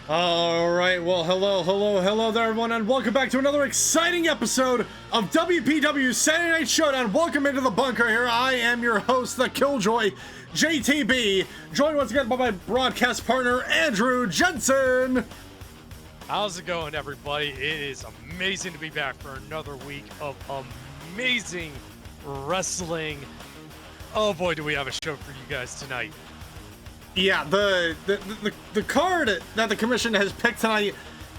All right, well, hello there, everyone, and welcome back to another exciting episode of WPW Saturday Night Showdown. Welcome into the bunker here. I am your host, the Killjoy, JTB, joined once again by my broadcast partner, Andrew Jensen. How's it going, everybody? It is amazing to be back for another week of amazing wrestling. Oh boy, do we have a show for you guys tonight. Yeah, the card that the commission has picked tonight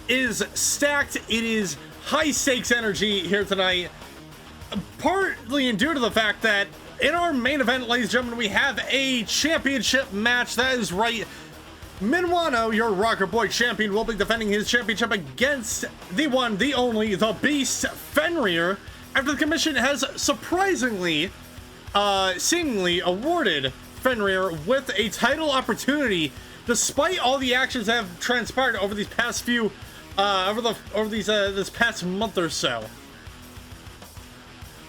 is stacked. It is high stakes energy here tonight, partly due to the fact that in our main event, ladies and gentlemen, we have a championship match. That is right. Minuano, your Rockerboy champion, will be defending his championship against the one, the only, the beast, Fenrir, after the commission has surprisingly, seemingly awarded Fenrir with a title opportunity, despite all the actions that have transpired over these past few, this past month or so.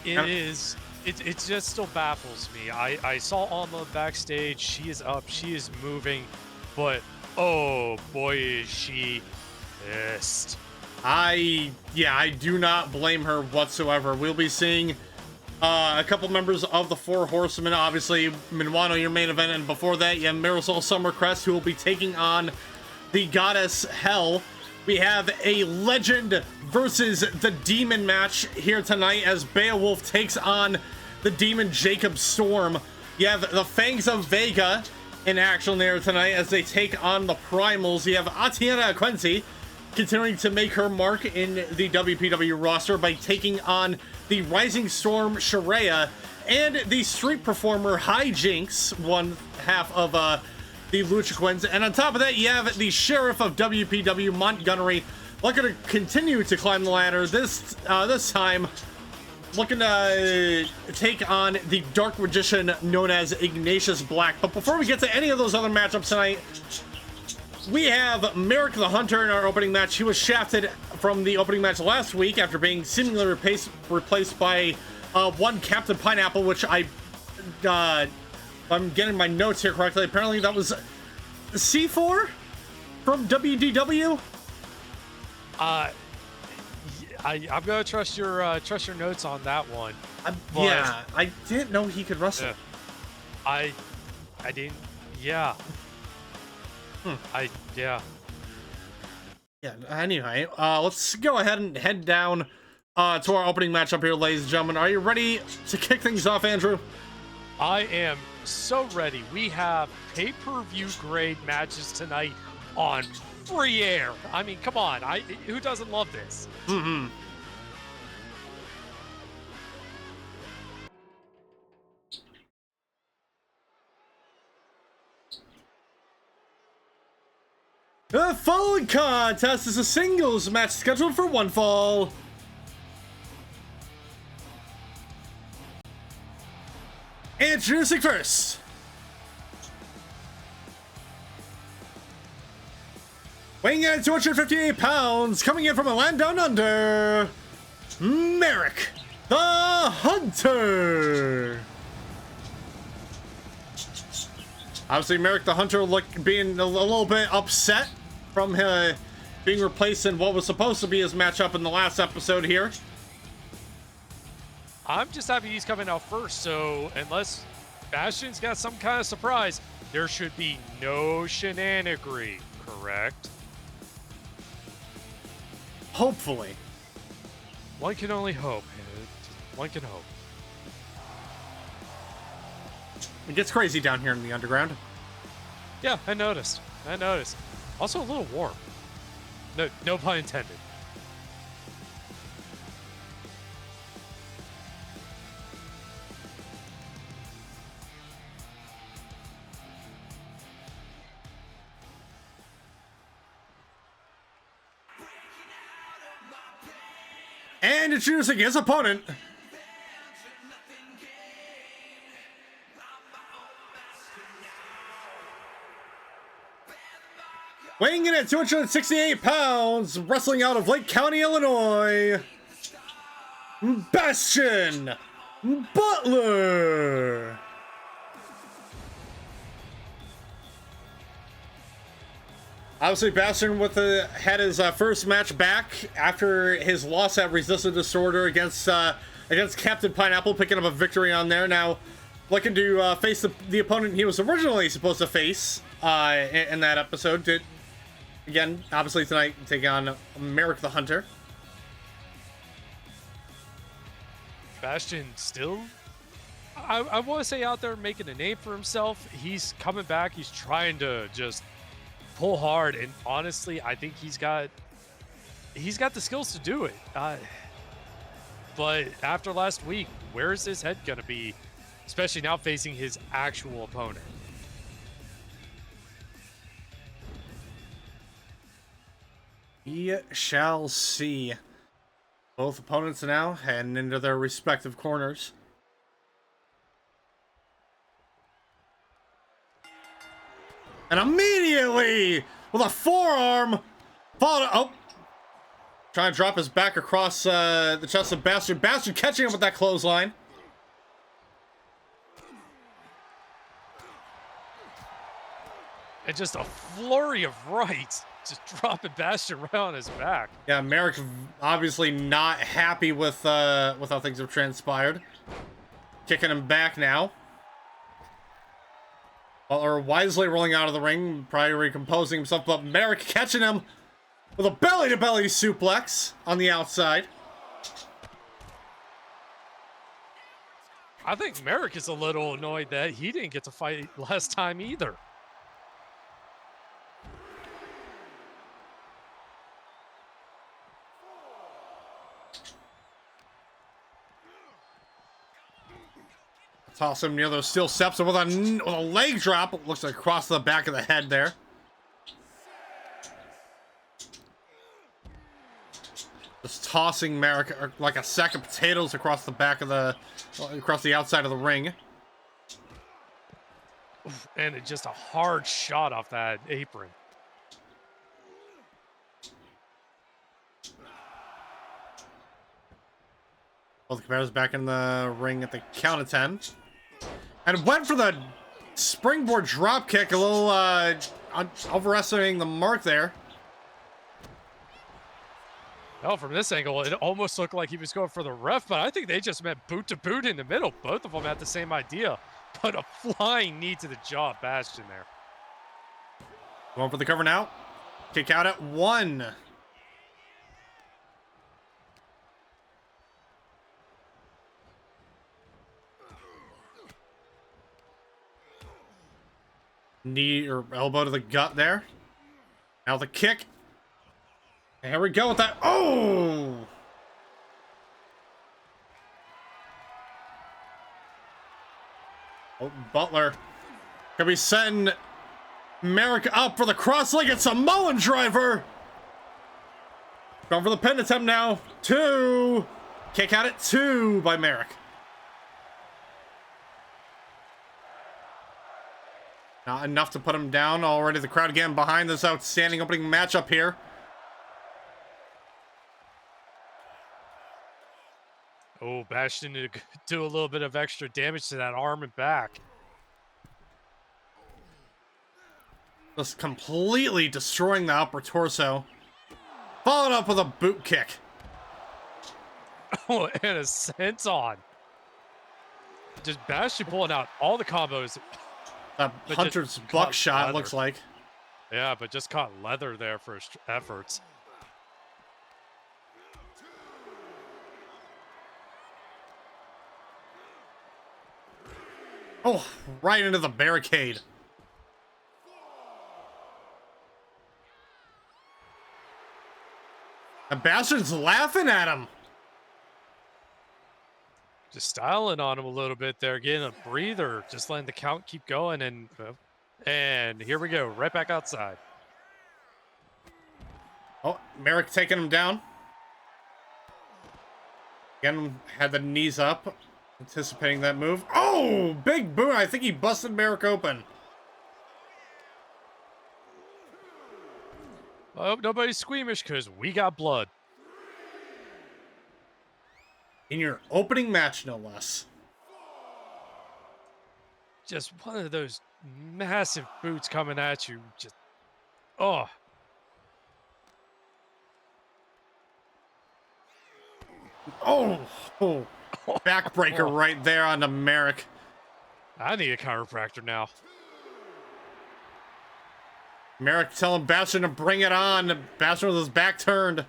It just still baffles me. I saw Alma backstage. She is up. She is moving. But, oh boy, is she pissed. I do not blame her whatsoever. We'll be seeing a couple members of the Four Horsemen, obviously, Minuano, your main event, and before that, you have Marisol Summercrest, who will be taking on the goddess Hel. We have a legend versus the demon match here tonight as Beowulf takes on the demon Jacob Storm. You have the Fangs of Vega in action there tonight as they take on the Primals. You have Atiena Ekwensi continuing to make her mark in the WPW roster by taking on the Rising Storm Shuria and the street performer Hijinks, one half of the Lucha Queens. And on top of that, you have the sheriff of WPW, Montgunnery, looking to continue to climb the ladder. This time looking to take on the dark magician known as Ignatius Black. But before we get to any of those other matchups tonight, we have Merrick the Hunter in our opening match. He was shafted from the opening match last week after being seemingly replaced by one Captain Pineapple, which I'm getting my notes here correctly. Apparently that was C4 from WDW. I'm gonna trust your notes on that one. Yeah, I didn't know he could wrestle. I didn't. Yeah. Yeah. Anyway, let's go ahead and head down to our opening matchup here, ladies and gentlemen. Are you ready to kick things off, Andrew? I am so ready. We have pay-per-view grade matches tonight on free air. I mean, come on. Who doesn't love this? Mm-hmm. The following contest is a singles match scheduled for one fall. Introducing first, weighing in at 258 pounds, coming in from a land down under, Merrick the Hunter. Obviously, Merrick the Hunter being a little bit upset from being replaced in what was supposed to be his matchup in the last episode here. I'm just happy he's coming out first, so unless Bastion's got some kind of surprise, there should be no shenanigery, correct? Hopefully. One can only hope. One can hope. It gets crazy down here in the underground. Yeah, I noticed. Also a little warm. No pun intended. And introducing his opponent, weighing in at 268 pounds, wrestling out of Lake County, Illinois, Bastion Butler. Obviously, Bastion had his first match back after his loss at Resistance Disorder against Captain Pineapple, picking up a victory on there. Now, looking to face the opponent he was originally supposed to face in that episode. Again, obviously tonight, take on Merrick the Hunter. Bastion still, I want to say, out there making a name for himself. He's coming back. He's trying to just pull hard, and honestly, I think he's got the skills to do it. But after last week, where is his head gonna be, especially now facing his actual opponent? We shall see. Both opponents now heading into their respective corners. And immediately, with a forearm, trying to drop his back across the chest of Bastion. Bastion catching him with that clothesline. And just a flurry of rights, just dropping Bastion right on his back. Yeah, Merrick obviously not happy with how things have transpired. Kicking him back now. Butler wisely rolling out of the ring, probably recomposing himself, but Merrick catching him with a belly-to-belly suplex on the outside. I think Merrick is a little annoyed that he didn't get to fight last time either. Toss him near those steel steps with a leg drop. It looks like across the back of the head there. Just tossing Merrick like a sack of potatoes across the back of across the outside of the ring. And it's just a hard shot off that apron. Both competitors back in the ring at the count of 10. And went for the springboard drop kick, a little overestimating the mark there. Well, from this angle, it almost looked like he was going for the ref, but I think they just meant boot to boot in the middle. Both of them had the same idea, but a flying knee to the jaw of Bastion there. Going for the cover now. Kick out at 1. Knee or elbow to the gut there. Now the kick. And here we go with that. Oh! Oh, Butler could be setting Merrick up for the cross-legged Samoan driver. Going for the pin attempt now. 2. Kick out at 2 by Merrick. Not enough to put him down. Already the crowd again behind this outstanding opening matchup here. Oh, Bastion to do a little bit of extra damage to that arm and back. Just completely destroying the upper torso. Followed up with a boot kick. Oh, and a senton. Just Bastion pulling out all the combos. That Hunter's buckshot looks like. Yeah, but just caught leather there for his efforts. Oh, right into the barricade. And Bastion's laughing at him. Just styling on him a little bit there, getting a breather, just letting the count keep going, and here we go, right back outside. Oh, Merrick taking him down. Again, had the knees up, anticipating that move. Oh, big boot. I think he busted Merrick open. I hope nobody's squeamish because we got blood. In your opening match, no less. Just one of those massive boots coming at you. Just, oh. Oh, oh. Backbreaker right there on the Merrick. I need a chiropractor now. Merrick telling Bastion to bring it on. Bastion with his back turned.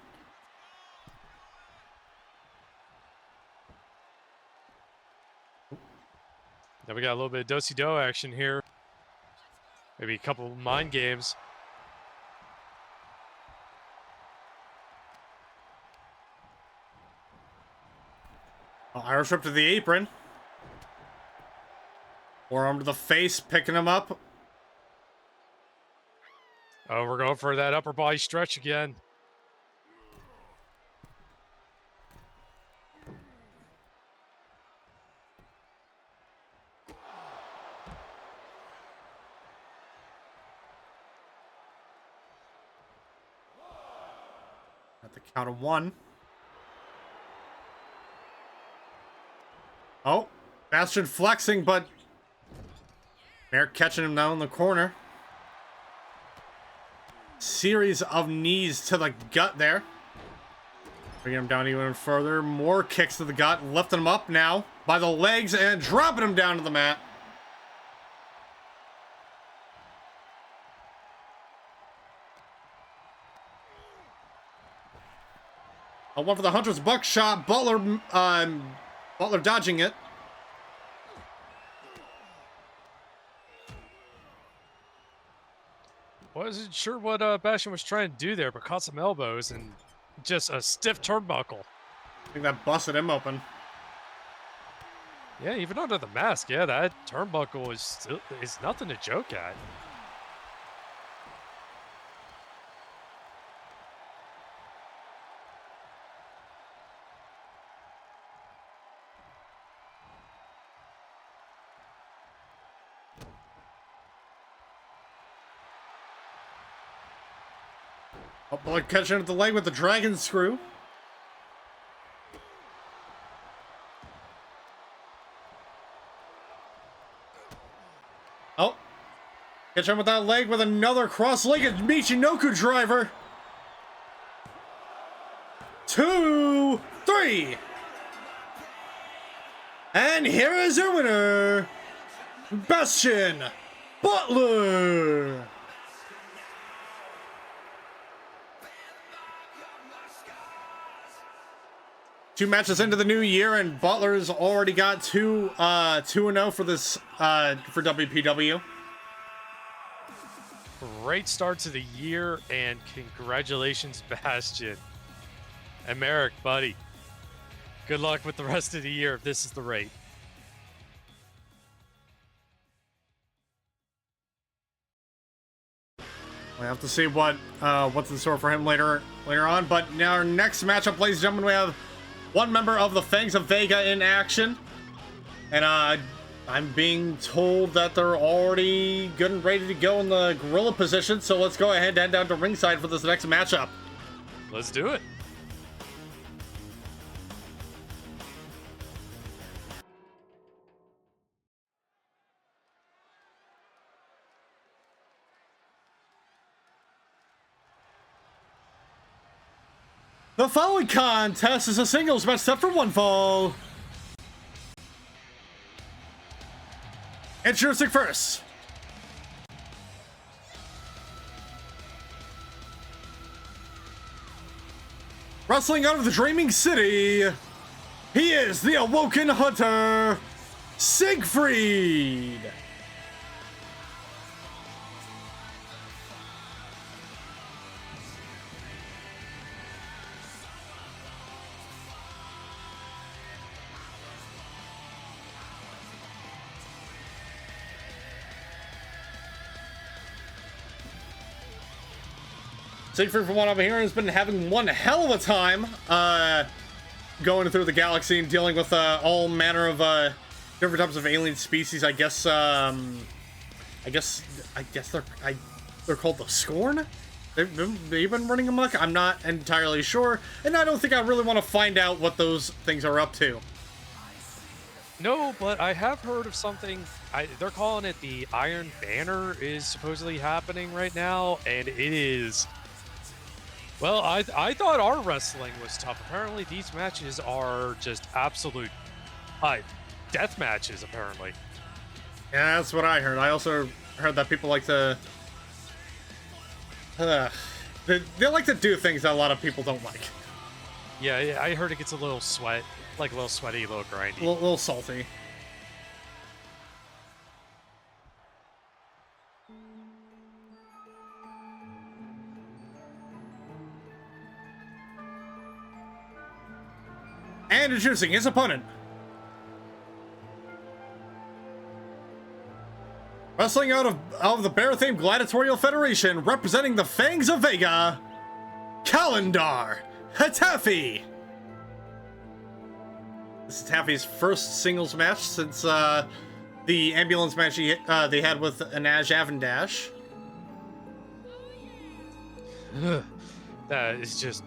Now we got a little bit of do-si-do action here. Maybe a couple of mind games. Irish whip to the apron. Forearm to the face, picking him up. Oh, we're going for that upper body stretch again. At the count of 1. Oh, Bastion flexing, but Merrick catching him down in the corner. Series of knees to the gut there. Bringing him down even further. More kicks to the gut, lifting him up now by the legs and dropping him down to the mat. A one for the Hunter's buckshot. Butler dodging it. Wasn't sure what Bastion was trying to do there, but caught some elbows and just a stiff turnbuckle. I think that busted him open. Yeah, even under the mask, yeah, that turnbuckle is nothing to joke at. Butler catching him at the leg with the dragon screw. Oh. Catch him with that leg with another cross-legged Michinoku driver. 2, 3. And here is your winner, Bastion Butler. Two matches into the new year, and Butler's already got 2-0 for this for WPW. Great start to the year, and congratulations, Bastion. And Merrick, buddy, good luck with the rest of the year if this is the rate. We have to see what's in store for him later on. But now our next matchup, ladies and gentlemen, we have one member of the Fangs of Vega in action. And I'm being told that they're already good and ready to go in the gorilla position. So let's go ahead and head down to ringside for this next matchup. Let's do it. The following contest is a singles match set for one fall. Introducing first, wrestling out of the Dreaming City, he is the Awoken Hunter, Siegfried. Siegfried, from what I'm hearing, has been having one hell of a time going through the galaxy and dealing with all manner of different types of alien species. I guess they're called the Scorn. They've been running amok. I'm not entirely sure, and I don't think I really want to find out what those things are up to. No, but I have heard of something. They're calling it the Iron Banner is supposedly happening right now, and it is Well, I thought our wrestling was tough. Apparently, these matches are just absolute death matches, apparently. Yeah, that's what I heard. I also heard that people like to... they like to do things that a lot of people don't like. Yeah, I heard it gets a little sweaty, a little grindy. A little salty. And introducing his opponent. Wrestling out of the Bear-themed Gladiatorial Federation, representing the Fangs of Vega, Kalindar, Hatafi. This is Hatafi's first singles match since the ambulance match they had with Anaj Avendash. That is just...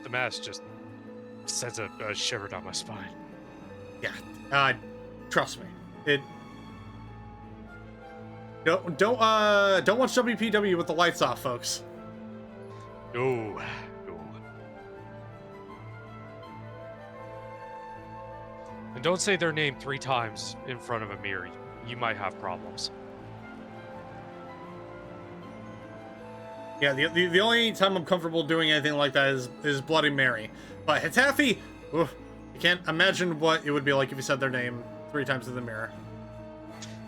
The match just sends a shiver down my spine. Yeah, trust me. Don't watch WPW with the lights off, folks. No. And don't say their name 3 times in front of a mirror. You might have problems. Yeah, the only time I'm comfortable doing anything like that is Bloody Mary. But Hatafi, oof, I can't imagine what it would be like if you said their name 3 times in the mirror.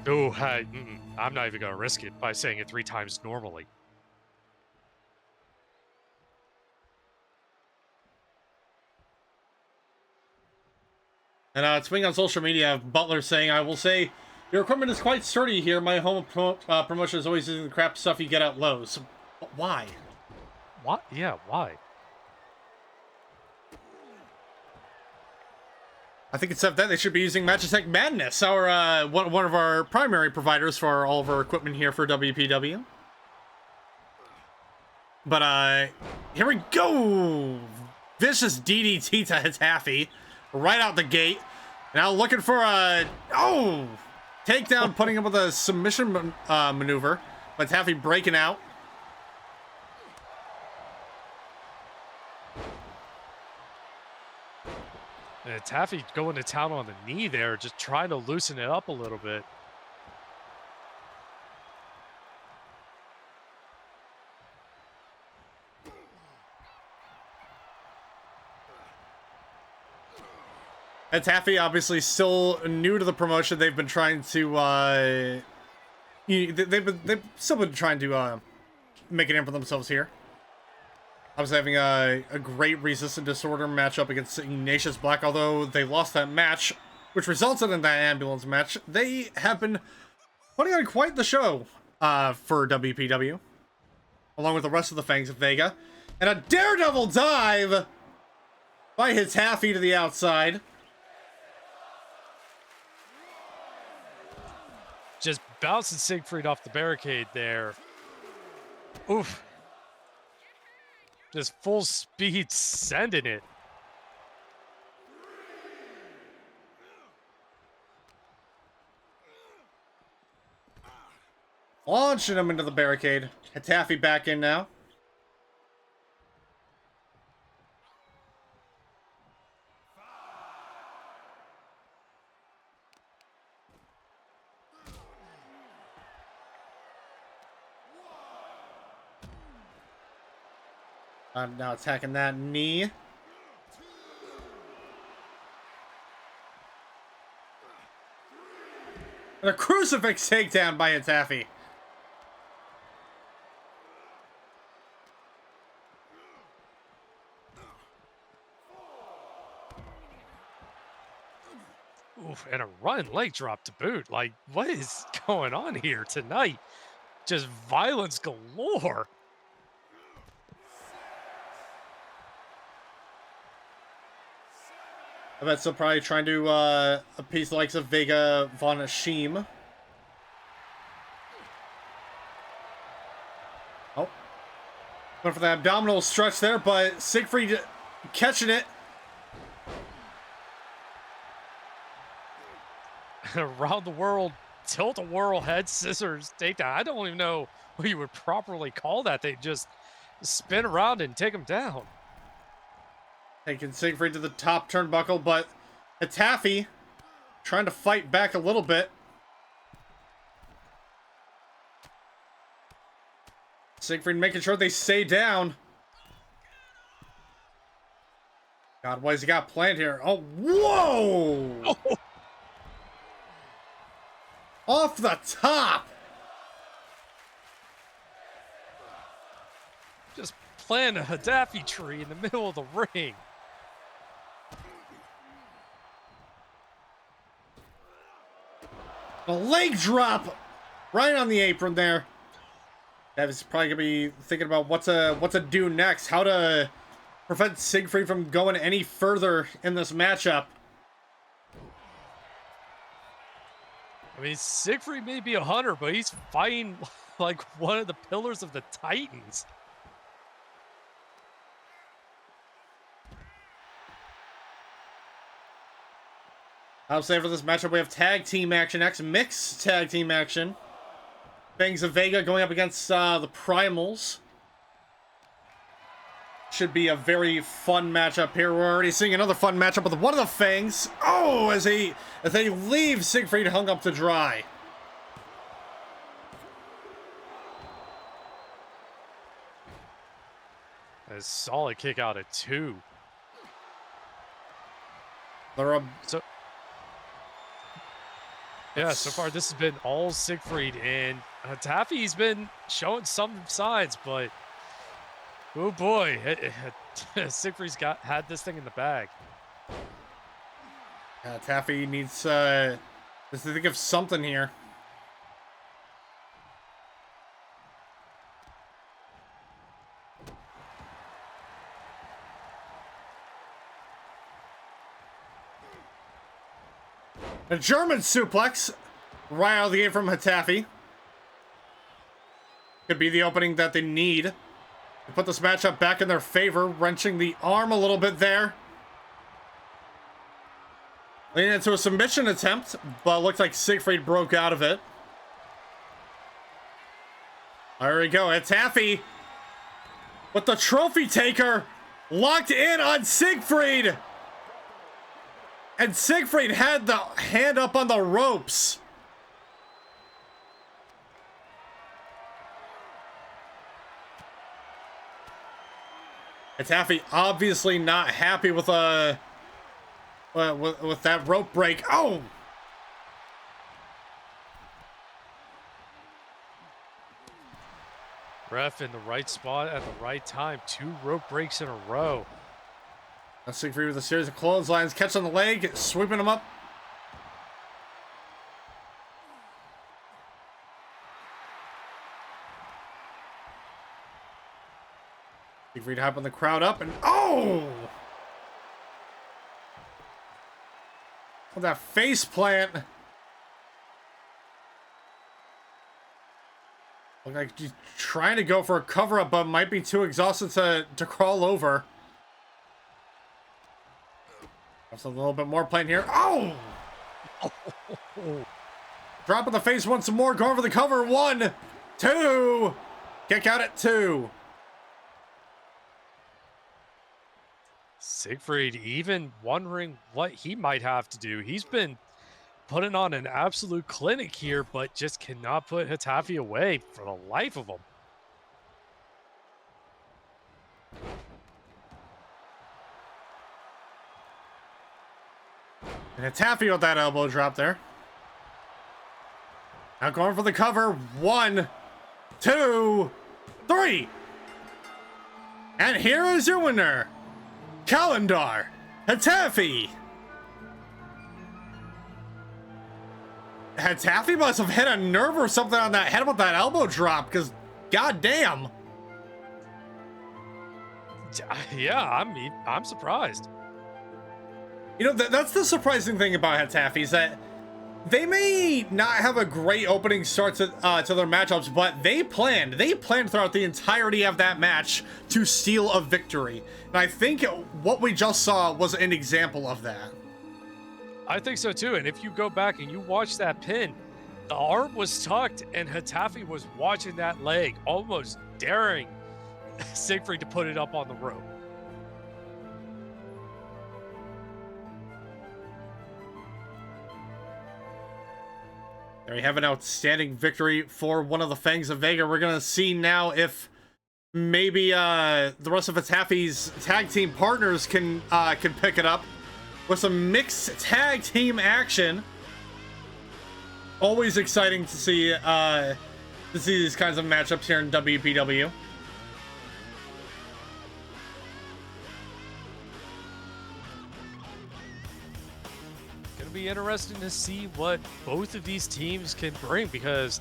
Oh, I'm not even going to risk it by saying it 3 times normally. And tweeting on social media, Butler saying, I will say, your equipment is quite sturdy here. My home promotion is always using the crap stuff you get at Lowe's. But why? What? Yeah, why? I think instead of that, they should be using Magitech Madness, our one of our primary providers for all of our equipment here for WPW. But here we go! Vicious DDT to Hatafi, right out the gate. Now looking for a takedown, putting him with a submission maneuver. But Hatafi breaking out. And Hatafi going to town on the knee there, just trying to loosen it up a little bit. Hatafi obviously still new to the promotion. They've been trying to they've still been trying to make a name for themselves here. Obviously having a great resistant disorder matchup against Ignatius Black, although they lost that match, which resulted in that ambulance match. They have been putting on quite the show for WPW, along with the rest of the Fangs of Vega. And a daredevil dive by Hatafi to the outside. Just bouncing Siegfried off the barricade there. Oof. Just full speed sending it. Launching him into the barricade. Hatafi back in now. Now attacking that knee. And a crucifix takedown by Hatafi. Oof, and a running leg drop to boot. Like, what is going on here tonight? Just violence galore. I bet still probably trying to appease the likes of Vega Von Ashim. Oh. Went for the abdominal stretch there, but Siegfried catching it. Around the world, tilt-a-whirl head scissors takedown. I don't even know what you would properly call that. They just spin around and take him down. Taking Siegfried to the top turnbuckle, but Hatafi trying to fight back a little bit. Siegfried making sure they stay down. God, what has he got planned here? Oh, whoa! Oh. Off the top! Just plant a Hatafi tree in the middle of the ring. A leg drop right on the apron there. That is probably gonna be thinking about what to do next, how to prevent Siegfried from going any further in this matchup. I mean, Siegfried may be a hunter, but he's fighting like one of the pillars of the Titans. I'll say for this matchup, we have tag team action next, mixed tag team action. Fangs of Vega going up against the Primals. Should be a very fun matchup here. We're already seeing another fun matchup with one of the Fangs. Oh, as they leave Siegfried hung up to dry. A solid kick out at 2. They're Yeah, so far this has been all Siegfried, and Hatafi's been showing some signs, but oh boy, Siegfried's had this thing in the bag. Hatafi needs to think of something here. A German suplex right out of the gate from Hatafi. Could be the opening that they need to put this matchup back in their favor, wrenching the arm a little bit there. Leading into a submission attempt, but it looked like Siegfried broke out of it. There we go, Hatafi with the trophy taker locked in on Siegfried. And Siegfried had the hand up on the ropes. Hatafi obviously not happy with that rope break. Oh! Ref in the right spot at the right time. 2 rope breaks in a row. Siegfried with a series of clotheslines, catching the leg, sweeping him up. Siegfried hyping the crowd up, and oh! With that face plant. Look like he's trying to go for a cover up, but might be too exhausted to crawl over. That's a little bit more playing here. Oh! Dropping the face once more, going for the cover. 1, 2. Kick out at 2. Siegfried even wondering what he might have to do. He's been putting on an absolute clinic here, but just cannot put Hatafi away for the life of him. And Hatafi with that elbow drop there. Now going for the cover. 1, 2, 3. And here is your winner, Kalindar, Hatafi. Hatafi must have hit a nerve or something on that head with that elbow drop, because goddamn. Yeah, I'm surprised. You know, that's the surprising thing about Hatafi, is that they may not have a great opening start to their matchups, but they planned throughout the entirety of that match to steal a victory. And I think what we just saw was an example of that. I think so too. And if you go back and you watch that pin, the arm was tucked and Hatafi was watching that leg, almost daring Siegfried to put it up on the rope. There you have an outstanding victory for one of the Fangs of Vega. We're going to see now if maybe the rest of Hatafi's tag team partners can pick it up with some mixed tag team action. Always exciting to see these kinds of matchups here in WPW. Be interesting to see what both of these teams can bring, because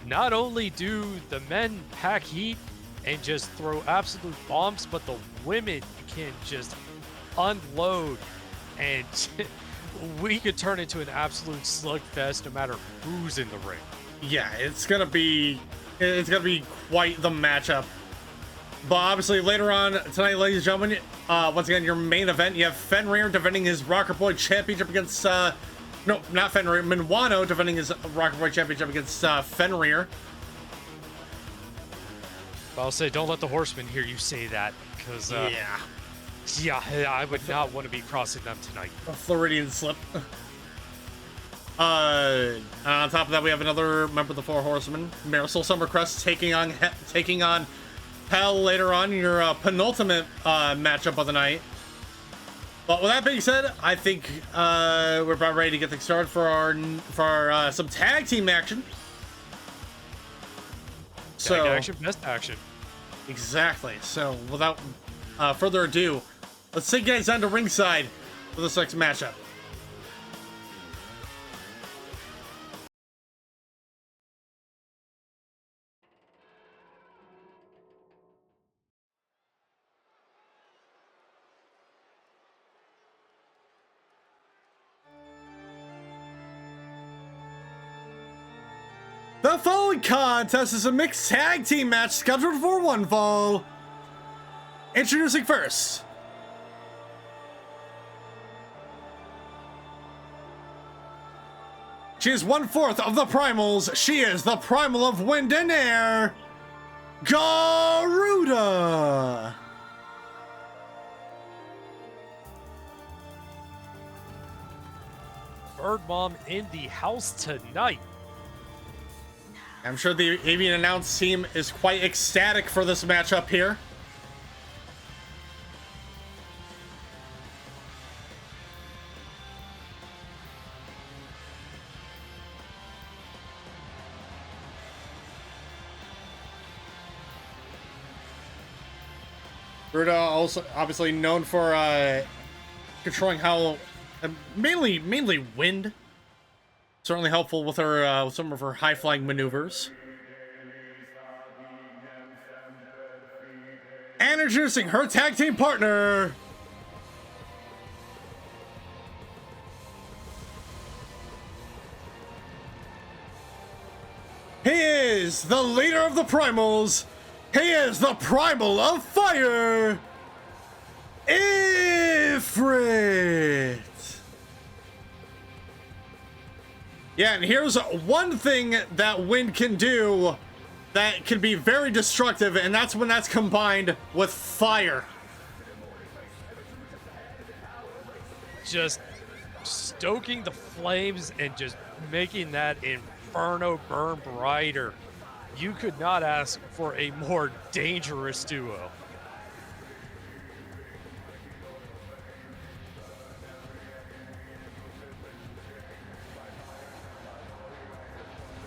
not only do the men pack heat and just throw absolute bombs, but the women can just unload, and we could turn into an absolute slugfest no matter who's in the ring. Yeah, it's gonna be quite the matchup. But obviously later on tonight, ladies and gentlemen, once again, your main event, you have Fenrir defending his Rockerboy Championship against, no, not Fenrir, Minuano defending his Rockerboy Championship against Fenrir. I'll say, don't let the Horsemen hear you say that, because, yeah, I would not want to be crossing them tonight. A Floridian slip. On top of that, we have another member of the Four Horsemen, Marisol Summercrest, taking on Hel later on, your penultimate matchup of the night. But with that being said, I think we're about ready to get things started for our some tag team action. Tag action, best action. Exactly. So without further ado, let's take you guys down to ringside for this next matchup. The following contest is a mixed tag team match scheduled for one fall. Introducing first, she is 1/4 of the Primals. She is the Primal of Wind and Air, Garuda. Bird Mom in the house tonight. I'm sure the Avian Announce team is quite ecstatic for this matchup here. Garuda also obviously known for controlling how mainly wind. Certainly helpful with her with some of her high-flying maneuvers. And introducing her tag team partner, he is the leader of the Primals. He is the Primal of Fire, Ifrit. Yeah, and here's one thing that wind can do that can be very destructive, and that's when that's combined with fire. Just stoking the flames and just making that inferno burn brighter. You could not ask for a more dangerous duo.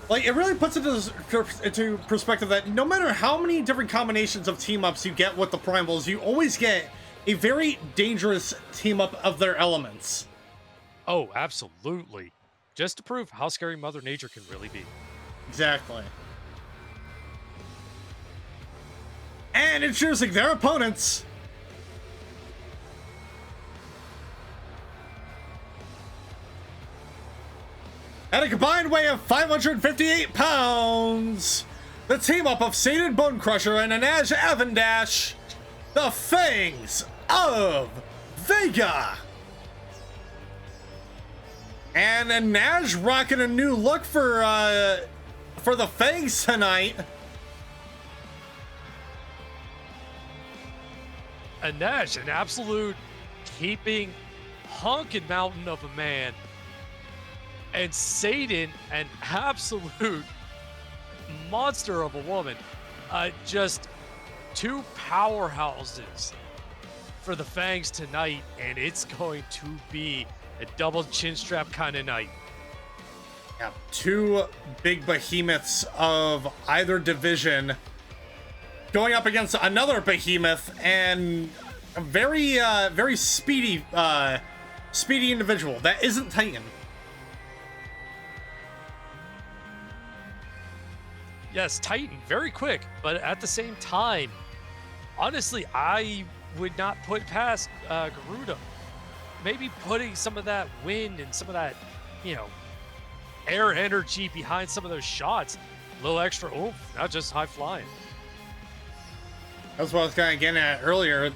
Like, it really puts it into perspective that no matter how many different combinations of team-ups you get with the Primals, you always get a very dangerous team-up of their elements. Oh, absolutely. Just to prove how scary Mother Nature can really be. Exactly. And introducing their opponents, at a combined weight of 558 pounds, the team-up of Sated Bone Crusher and Anaj Avandash, the Fangs of Vega. And Anaj rocking a new look for the Fangs tonight. Anesh, an absolute keeping honking mountain of a man. And Satan, an absolute monster of a woman. Just two powerhouses for the Fangs tonight, and it's going to be a double chin strap kind of night. Yeah, two big behemoths of either division going up against another behemoth and a very, very speedy individual that isn't Titan. Yes, Titan, very quick, but at the same time, honestly, I would not put past Garuda. Maybe putting some of that wind and some of that, air energy behind some of those shots. A little extra oomph, not just high flying. That's what I was kind of getting at earlier.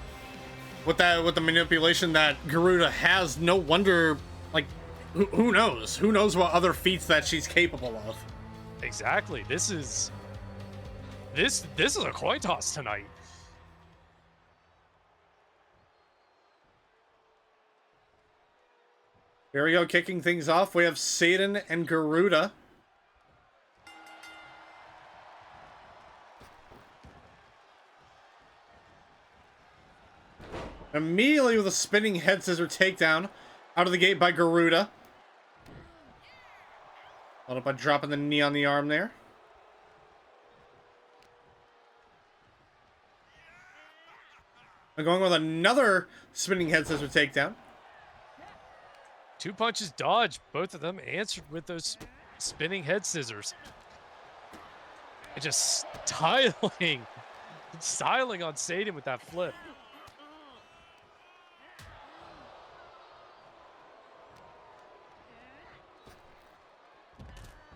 With the manipulation that Garuda has, no wonder, like, who knows? Who knows what other feats that she's capable of? Exactly. This is a coin toss tonight. Here we go, kicking things off. We have Satan and Garuda. Immediately with a spinning head scissor takedown out of the gate by Garuda. Followed by dropping the knee on the arm there. And going with another spinning head scissor takedown. Two punches dodged, both of them answered with those spinning head scissors. And just styling on Satan with that flip.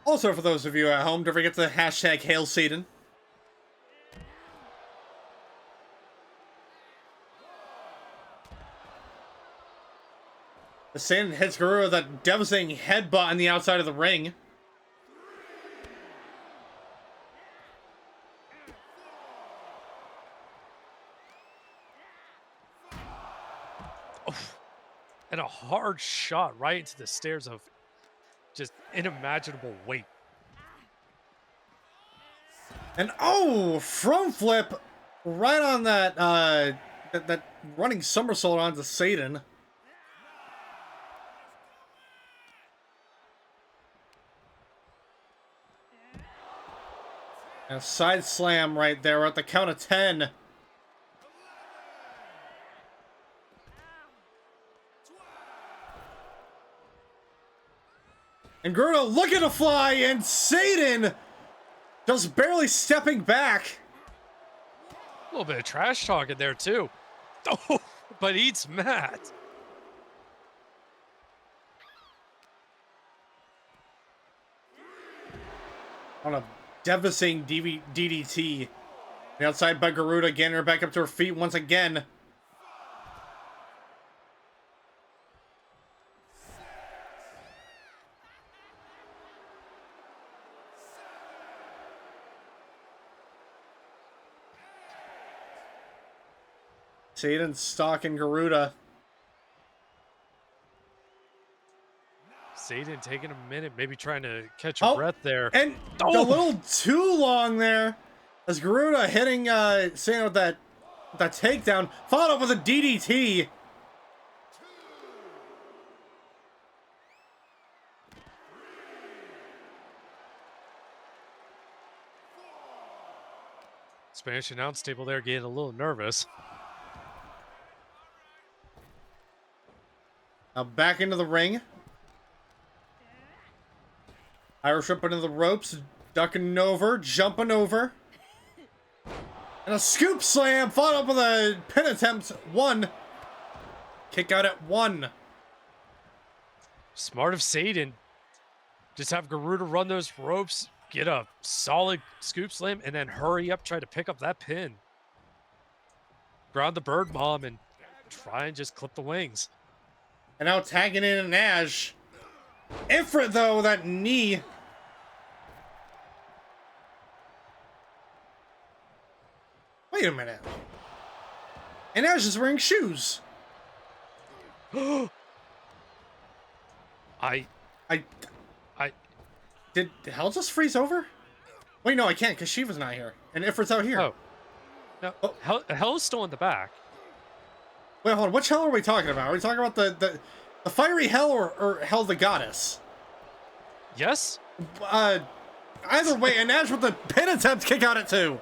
Also, for those of you at home, don't forget to hashtag Hail Satan. The Satan hits Garuda with that devastating headbutt on the outside of the ring. Oh, and a hard shot right into the stairs of just unimaginable weight. And front flip right on that that running somersault onto Satan. And a side slam right there. We're at the count of 10. And Garuda looking to fly, and Satan just barely stepping back. A little bit of trash talk in there too. Oh, but eats Matt. On a devastating DDT. The outside by Garuda, getting her back up to her feet once again. Satan stalking Garuda. Satan taking a minute, maybe trying to catch a breath there. And a little too long there. As Garuda hitting Satan with that takedown, followed up with a DDT. Spanish announce table there getting a little nervous. Now back into the ring. Irish whip into the ropes, ducking over, jumping over. And a scoop slam, followed up with a pin attempt. 1. Kick out at 1. Smart of Satan. Just have Garuda run those ropes, get a solid scoop slam, and then hurry up, try to pick up that pin. Ground the bird bomb and try and just clip the wings. And now tagging in an Ash. Ifrit, though, that knee. Wait a minute. And Ash is wearing shoes. I Did Hel just freeze over? Wait, no, I can't because Shiva's not here. And Ifrit's out here. Oh. No, Hel's still in the back. Wait, hold on. Which Hel are we talking about? Are we talking about the fiery Hel or Hel the goddess? Yes? Either way, and Ash with the pin attempt kick out at 2.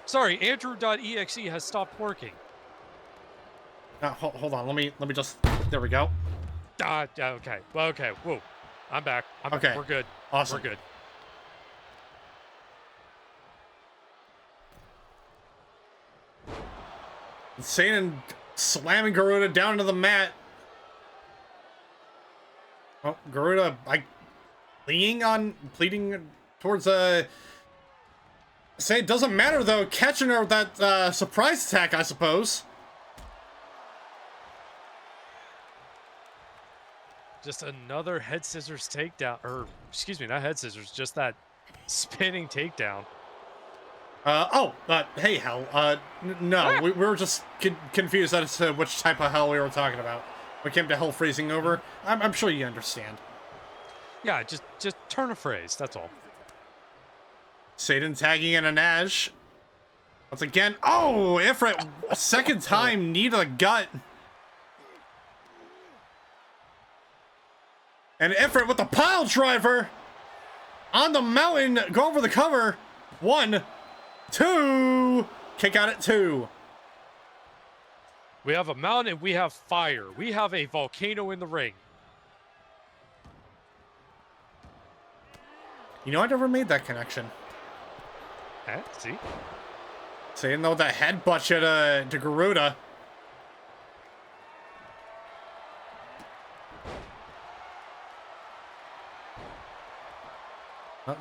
Sorry, Andrew.exe has stopped working. Hold on. Let me just. There we go. Okay. Well, okay. Whoa. I'm back. Okay. We're good. Awesome. We're good. Satan slamming Garuda down into the mat. Oh, Garuda, pleading towards say it doesn't matter though, catching her with that surprise attack, I suppose. Just another head scissors takedown, or excuse me, not head scissors, just that spinning takedown. Hey, Hel. No, we were just confused as to which type of Hel we were talking about. When it came to Hel freezing over, I'm sure you understand. Yeah, just turn a phrase, that's all. Satan tagging in an Ash. Once again, oh, Ifrit, second time, knee to the gut. And Ifrit with the pile driver on the mountain, going for the cover. 1, 2, kick out at 2. We have a mountain, we have fire. We have a volcano in the ring. You know, I never made that connection. See? Saying though that headbutt you to Garuda.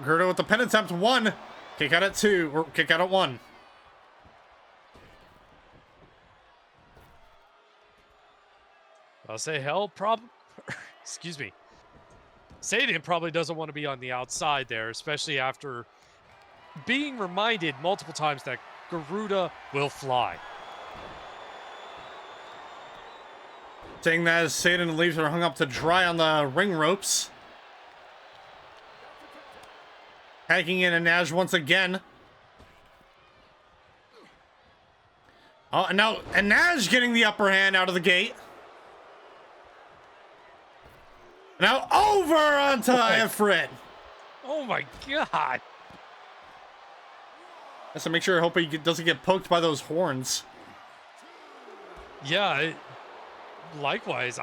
Garuda with the pin attempt. 1, kick out at 2, or kick out at 1. I'll say excuse me. Satan probably doesn't want to be on the outside there, especially after being reminded multiple times that Garuda will fly. Saying that as Satan leaves her hung up to dry on the ring ropes. Tagging in Anaj once again. Oh, and now Anaj getting the upper hand out of the gate. Now over onto Ifrit. Oh my god. Has to make sure I hope he doesn't get poked by those horns. Yeah, likewise,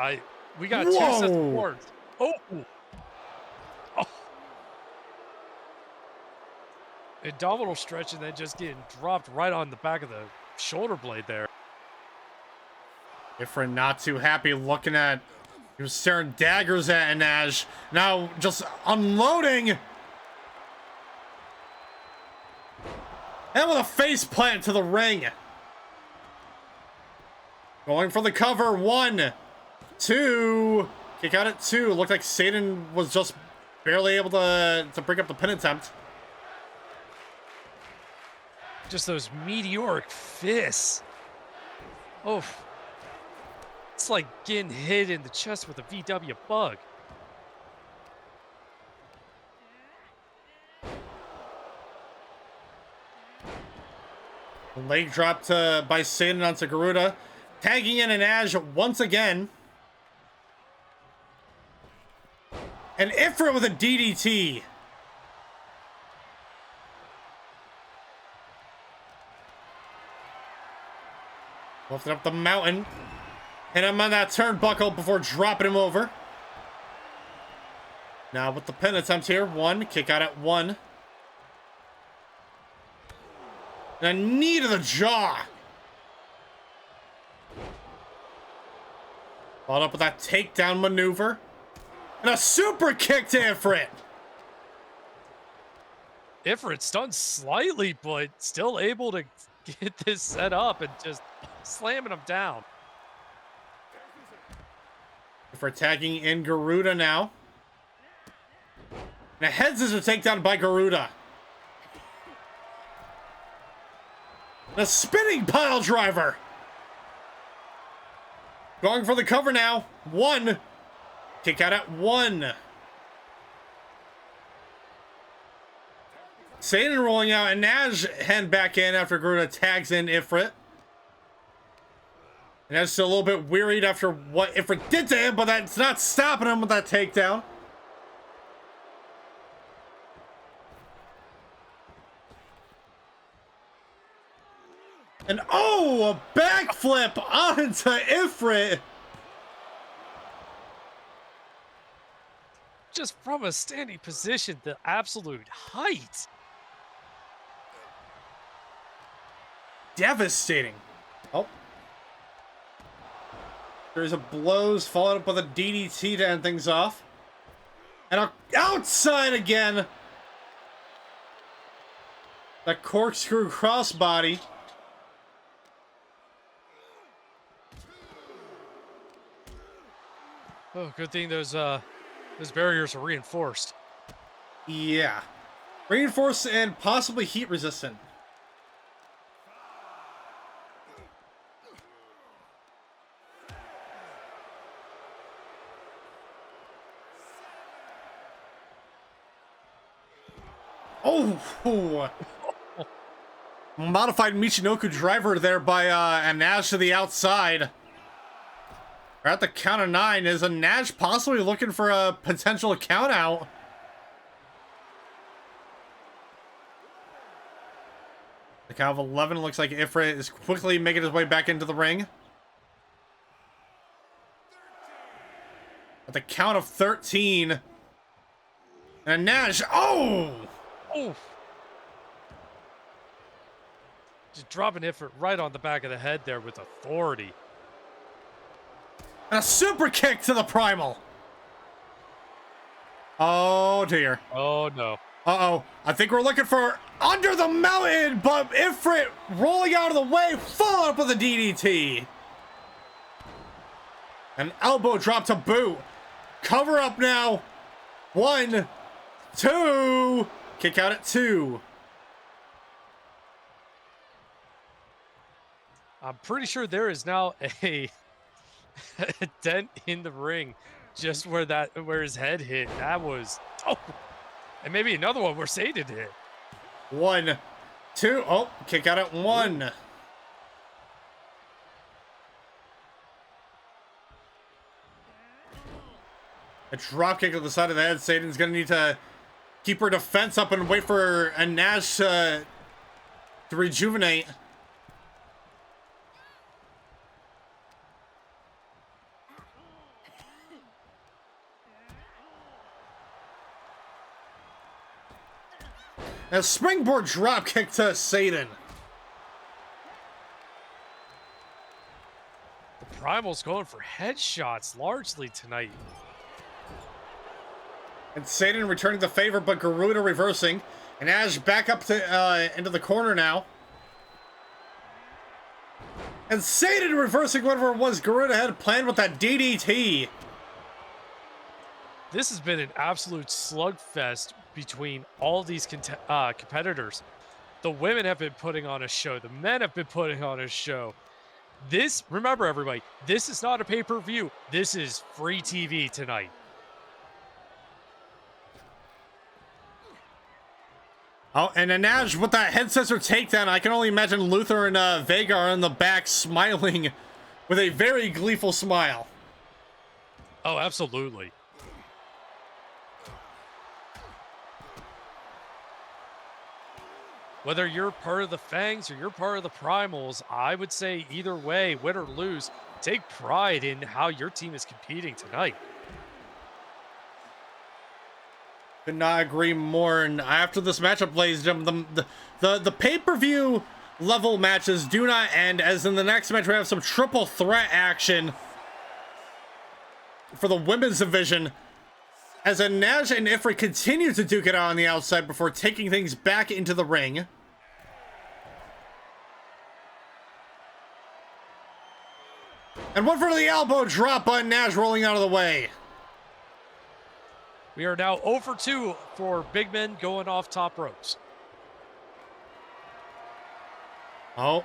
we got 2 sets of horns. Oh. Abdominal stretch and then just getting dropped right on the back of the shoulder blade there. Ifrit not too happy looking at. He was staring daggers at Anaj. Now just unloading. And with a face plant to the ring. Going for the cover. 1, 2. Kick out at 2. Looked like Satan was just barely able to break up the pin attempt. Just those meteoric fists. Oh. It's like getting hit in the chest with a VW bug. Leg dropped by Satan onto Garuda. Tagging in Anaj once again. And Ifrit with a DDT. Lifting up the mountain. Hit him on that turnbuckle before dropping him over. Now with the pin attempt here. 1, kick out at 1. And a knee to the jaw. Followed up with that takedown maneuver. And a super kick to Ifrit. Ifrit stunned slightly, but still able to get this set up and just slamming him down. Ifrit tagging in Garuda now. And a head scissor takedown by Garuda. And a spinning pile driver. Going for the cover now. 1. Kick out at 1. Satan rolling out, and Naj hand back in after Garuda tags in Ifrit. And Naj's still a little bit wearied after what Ifrit did to him, but that's not stopping him with that takedown. And oh, a backflip onto Ifrit. Just from a standing position, the absolute height. Devastating. Oh. There's a blows followed up with a DDT to end things off. And a outside again. The corkscrew crossbody. Oh, good thing those barriers are reinforced. Yeah. Reinforced and possibly heat resistant. Oh! Modified Michinoku driver there by Nash to the outside. We're at the count of 9. Is a Nash possibly looking for a potential count out? The count of 11 looks like Ifrit is quickly making his way back into the ring. At the count of 13. And Nash, oh! Oh! Just dropping Ifrit right on the back of the head there with authority. And a super kick to the Primal. Oh, dear. Oh, no. Uh-oh. I think we're looking for under the mountain, but Ifrit rolling out of the way, followed up with a DDT. An elbow drop to boot. Cover up now. 1, 2. Kick out at 2. I'm pretty sure there is now a dent in the ring just where his head hit. That was, oh, and maybe another one where Satan hit. 1, 2. Oh, kick out at 1. Ooh. A drop kick to the side of the head. Satan's gonna need to keep her defense up and wait for a Nash to rejuvenate. A springboard drop kick to Satan. The Primal's going for headshots largely tonight. And Satan returning the favor, but Garuda reversing. And Ash back up to into the corner now. And Satan reversing whatever it was Garuda had planned with that DDT. This has been an absolute slugfest between all these competitors. The women have been putting on a show. The men have been putting on a show. This, remember everybody, this is not a pay-per-view. This is free TV tonight. Oh, and Anaj with that head scissor takedown. I can only imagine Luther and Vega are in the back smiling with a very gleeful smile. Oh, absolutely. Whether you're part of the Fangs or you're part of the Primals, I would say either way, win or lose, take pride in how your team is competing tonight. Could not agree more. And after this matchup, ladies and gentlemen, the pay-per-view level matches do not end, as in the next match we have some triple threat action for the women's division, as Nash and Ifrit continue to duke it out on the outside before taking things back into the ring. And one for the elbow drop by Nash, rolling out of the way. We are now 0 for 2 for big men going off top ropes. Oh.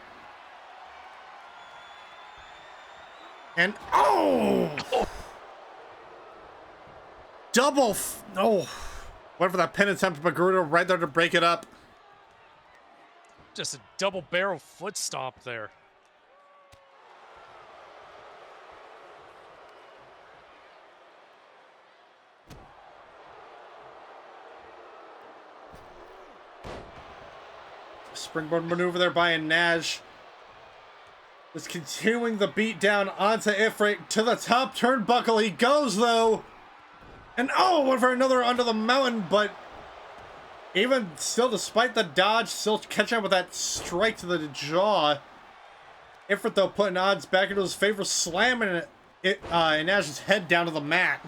And oh! Double oh. Went for that pin attempt, but Garuda right there to break it up. Just a double barrel foot stomp there. Springboard maneuver there by Naj. Is continuing the beat down onto Ifrit to the top turnbuckle. He goes though. And oh, went for another under the mountain, but even still, despite the dodge, still catching up with that strike to the jaw. Ifrit though putting odds back into his favor, slamming Naj's head down to the mat.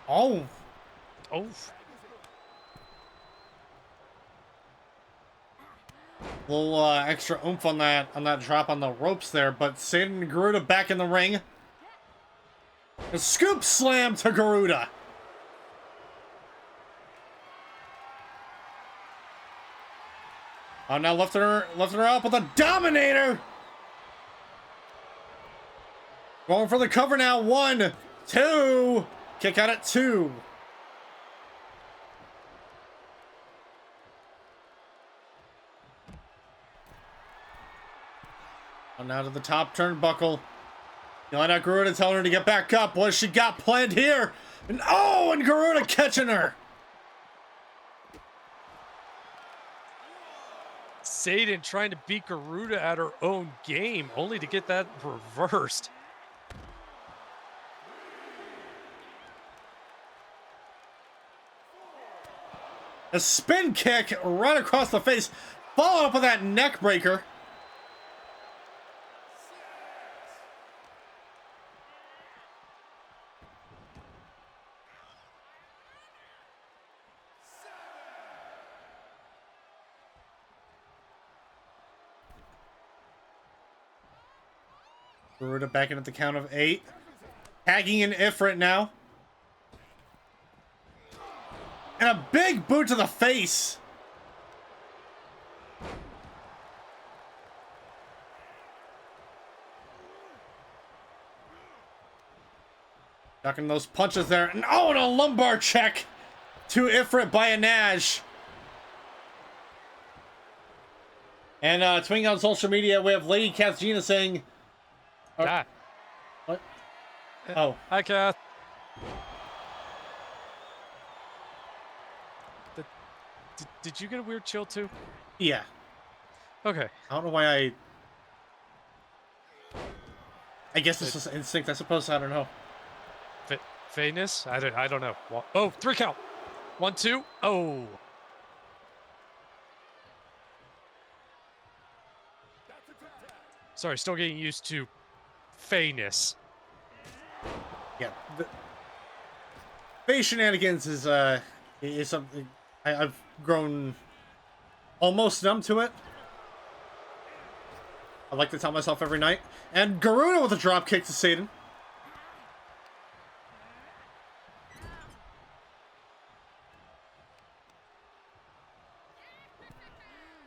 Oh. Oh. A little extra oomph on that drop on the ropes there, but Satan and Garuda back in the ring. A scoop slam to Garuda. Oh, now lifting her up with a Dominator. Going for the cover now. 1, 2. Kick out at 2. On now to the top turnbuckle. Yelling at Garuda, telling her to get back up. What has she got planned here? And oh, and Garuda catching her. Satan trying to beat Garuda at her own game, only to get that reversed. A spin kick right across the face. Followed up with that neck breaker. Garuda back in at the count of 8. Tagging in Ifrit now. And a big boot to the face. Ducking those punches there. And oh, and a lumbar check to Ifrit by Naj. And tweeting on social media, we have Lady Kathgina saying... What? Oh. Hi, Kath. Did you get a weird chill too? Yeah. Okay. I don't know why I guess it's just instinct, I suppose. I don't know. Faintness? I don't know. Oh, 3 count. 1, 2. Oh. Sorry, still getting used to faintness. Yeah. Face shenanigans is something I've grown almost numb to it. I like to tell myself every night. And Garuda with a drop kick to Satan.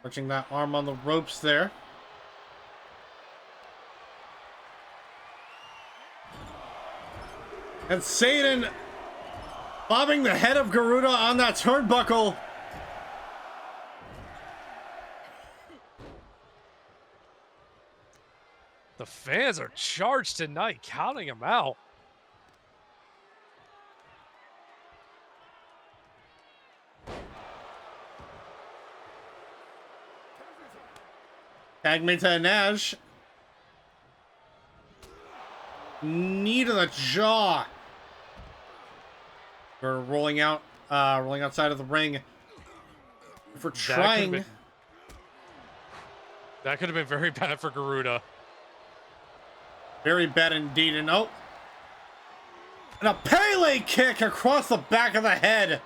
Touching that arm on the ropes there. And Satan bobbing the head of Garuda on that turnbuckle. The fans are charged tonight, counting them out. Tag me to Naj. Knee to the jaw. We're rolling outside of the ring. For trying. That could have been very bad for Garuda. Very bad indeed. And oh. And a Pele kick across the back of the head.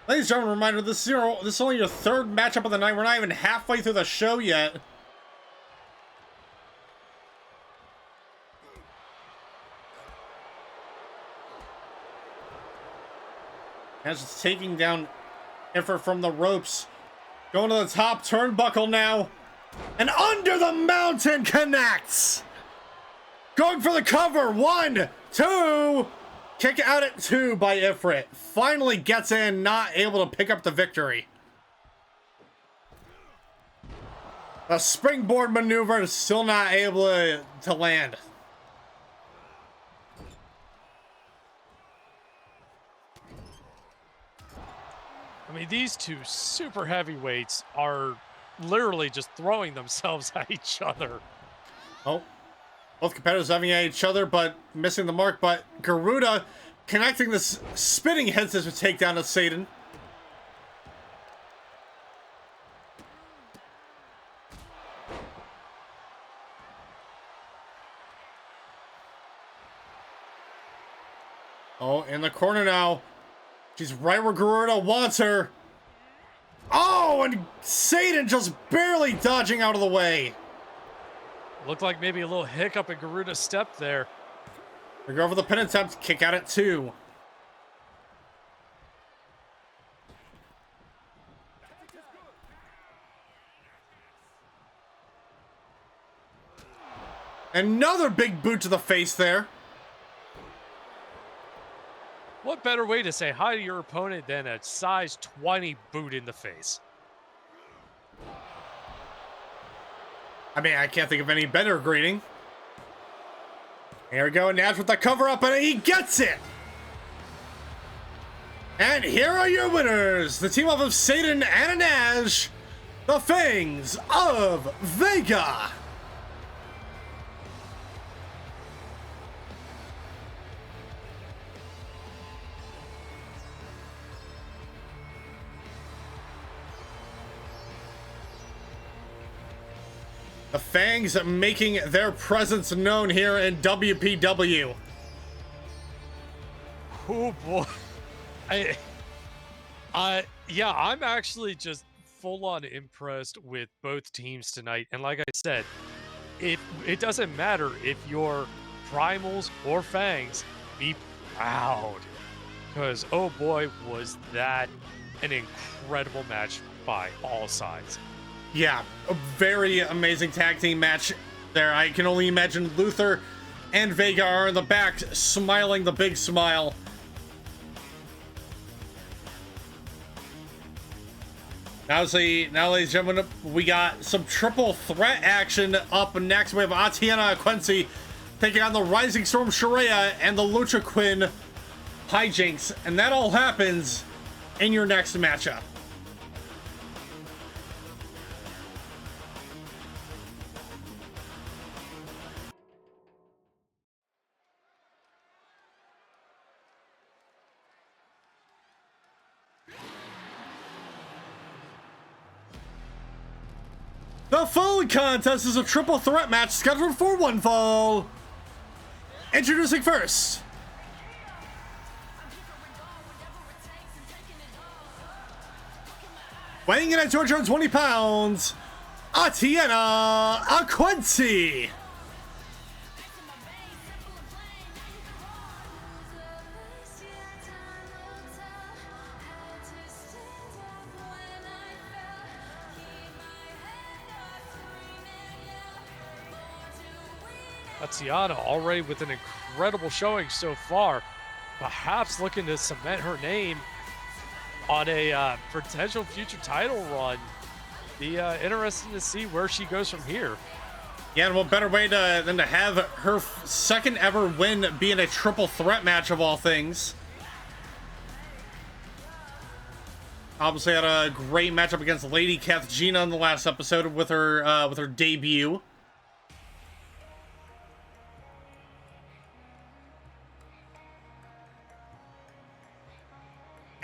Ladies and gentlemen, reminder, this is only your third matchup of the night. We're not even halfway through the show yet. As it's taking down Ifrit from the ropes. Going to the top turnbuckle now. And under the mountain connects. Going for the cover. 1, 2. Kick out at 2 by Ifrit. Finally gets in, not able to pick up the victory. A springboard maneuver is still not able to land. I mean, these two super heavyweights are literally just throwing themselves at each other. Oh, both competitors having at each other, but missing the mark. But Garuda connecting this spinning head scissor takedown to Satan. Oh, in the corner now. She's right where Garuda wants her. Oh, and Satan just barely dodging out of the way. Looked like maybe a little hiccup in Garuda's step there. We go for the pin attempt, kick out at 2. Another big boot to the face there. What better way to say hi to your opponent than a size 20 boot in the face? I mean, I can't think of any better greeting. Here we go, Nash with the cover up, and he gets it! And here are your winners, the team of Satan and Nash, the Fangs of Vega! The Fangs making their presence known here in WPW. Oh boy. Yeah, I'm actually just full on impressed with both teams tonight. And like I said, it doesn't matter if you're Primals or Fangs, be proud. Because, oh boy, was that an incredible match by all sides. Yeah, a very amazing tag team match there. I can only imagine Luther and Vega are in the back smiling the big smile. Now, ladies and gentlemen, we got some triple threat action up next. We have Atiena Ekwensi taking on the Rising Storm Shuria and the Lucha Quinn Hijinks. And that all happens in your next matchup. The following contest is a triple threat match scheduled for one fall. Introducing first, weighing in at 220 pounds, Atiena Ekwensi. Atiena already with an incredible showing so far, perhaps looking to cement her name on a potential future title run. Be interesting to see where she goes from here. Yeah, and what better way than to have her second ever win be in a triple threat match of all things. Obviously had a great matchup against Lady Kathgina in the last episode with her debut.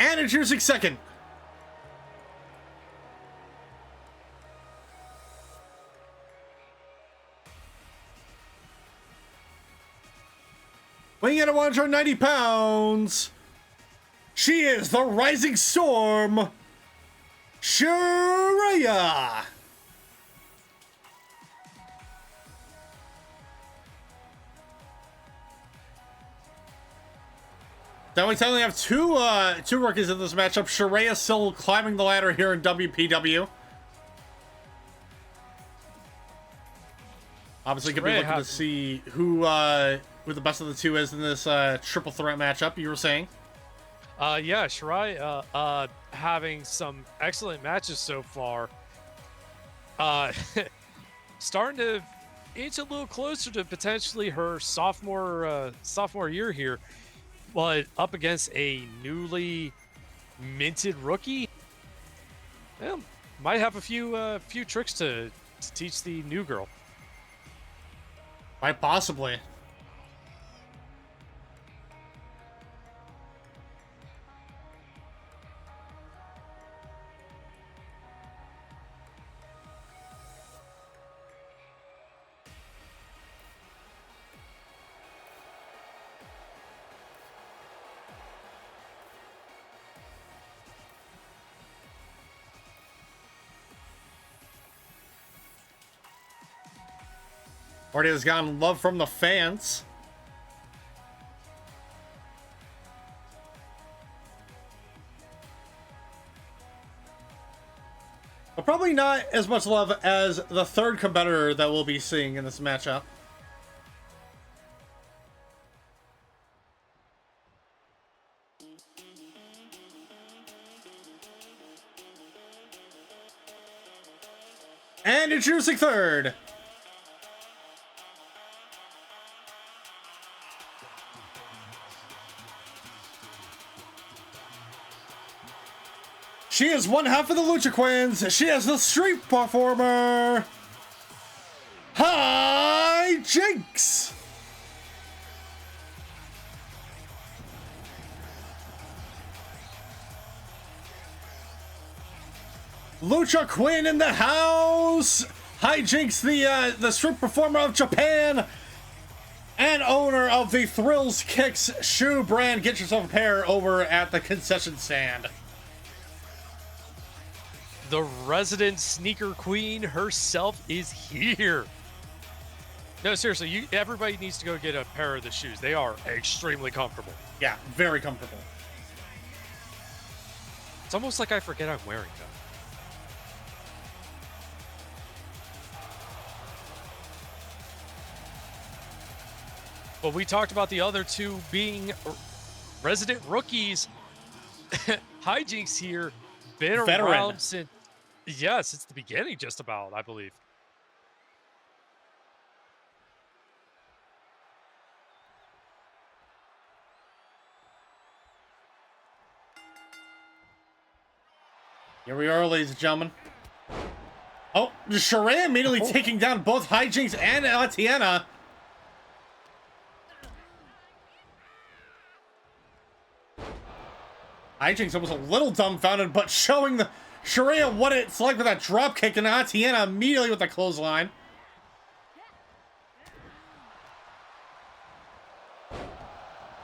And introducing second, weighing in at 190 pounds, She is the Rising Storm, Shuria. Then we only have two rookies in this matchup. Shuria still climbing the ladder here in WPW. Obviously, could be looking to see who the best of the two is in this triple threat matchup. You were saying? Yeah, Shirai having some excellent matches so far. Starting to inch a little closer to potentially her sophomore year here, but up against a newly minted rookie. Well, might have a few tricks to teach the new girl. Quite possibly. Already has gotten love from the fans. But probably not as much love as the third competitor that we'll be seeing in this matchup. And introducing third. She is one half of the Lucha Queens. She is the street performer, Hi Jinx. Lucha Queen in the house. Hi Jinx, the street performer of Japan and owner of the Thrills Kicks shoe brand. Get yourself a pair over at the concession stand. The resident sneaker queen herself is here. No, seriously, everybody needs to go get a pair of the shoes. They are extremely comfortable. Yeah, very comfortable. It's almost like I forget I'm wearing them. But we talked about the other two being resident rookies. Hijinks here, been around since... Yes, it's the beginning, just about, I believe. Here we are, ladies and gentlemen. Oh, Shuria immediately taking down both Hijinks and Atiena. Hijinks almost a little dumbfounded, but showing the Shuria what it's like with that drop kick, and Atiena immediately with the clothesline.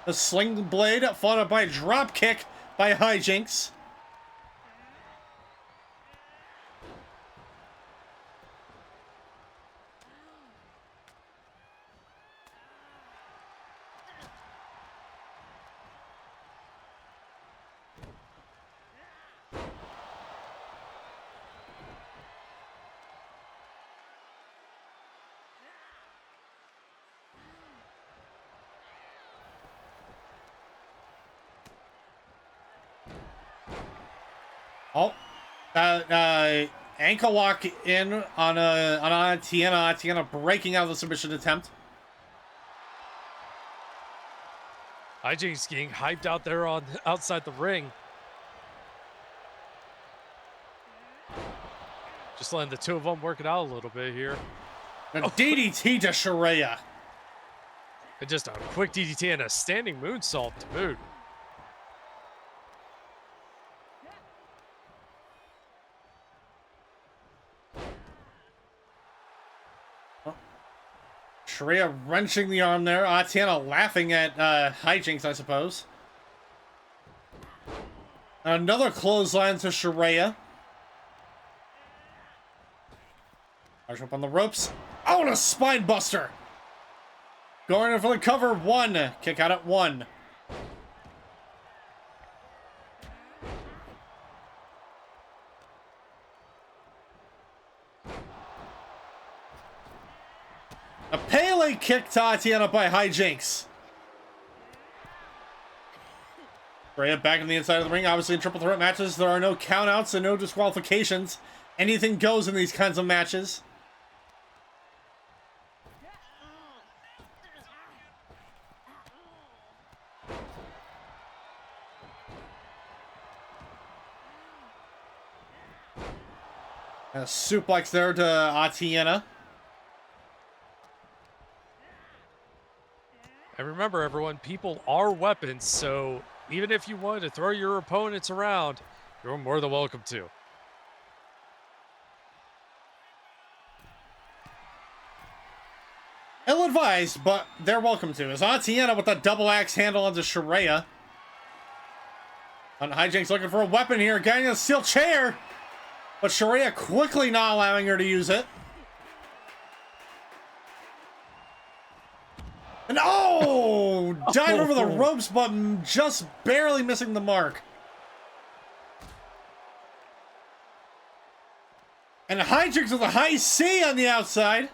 The sling blade followed by a drop kick by Hijinks. Oh, ankle lock in on Atiena. Atiena breaking out of the submission attempt. Hijinks getting hyped out there on outside the ring. Just letting the two of them work it out a little bit here. A DDT to Shuria. And just a quick DDT and a standing moonsault to boot. Shuria wrenching the arm there. Atiena laughing at Hijinks, I suppose. Another clothesline to Shuria. March up on the ropes. Oh, and a spine buster. Going in for the cover. 1. Kick out at 1. A Pele kick to Atiena by Hijinks. Shuria back on the inside of the ring. Obviously in triple threat matches, there are no countouts and no disqualifications. Anything goes in these kinds of matches. A suplex there to Atiena. And remember, everyone, people are weapons, so even if you wanted to throw your opponents around, you're more than welcome to. Ill-advised, but they're welcome to. As Atiena with a double axe handle onto Shuria. On Hijinks looking for a weapon here, getting a steel chair. But Shuria quickly not allowing her to use it. And oh! Dive over the ropes, but just barely missing the mark. And Hijinks with a high C on the outside.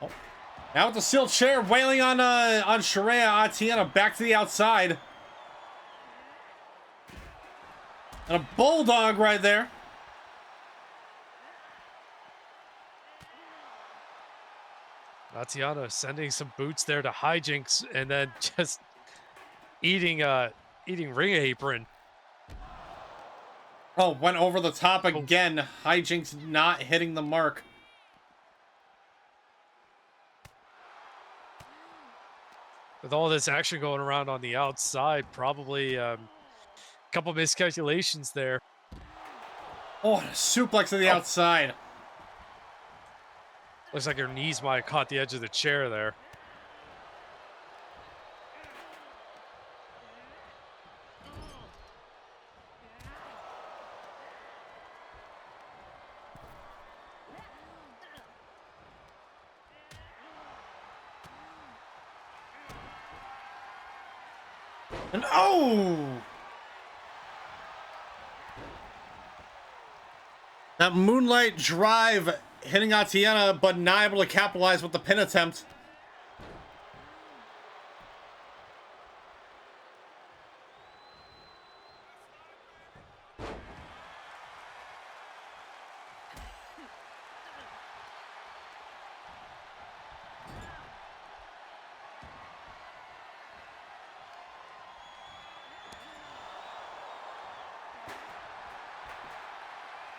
Oh. Now with the steel chair wailing on Shuria. Atiena back to the outside. And a bulldog right there. Atiena sending some boots there to Hijinks and then just eating ring apron. Oh, went over the top again. Hijinks not hitting the mark. With all this action going around on the outside, probably couple miscalculations there. Oh, suplex to the outside. Looks like her knees might have caught the edge of the chair there. And oh! That moonlight drive hitting Atiena, but not able to capitalize with the pin attempt.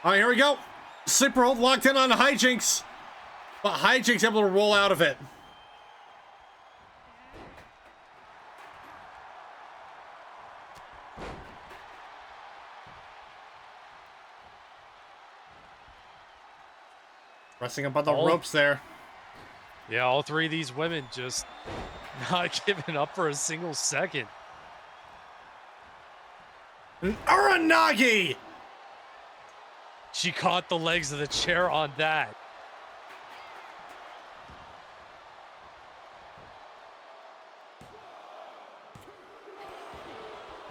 All right, here we go. Sleeper hold locked in on Hijinks. But Hijinks able to roll out of it. Pressing up on the ropes there. Yeah, all three of these women just not giving up for a single second. An Uranagi! She caught the legs of the chair on that.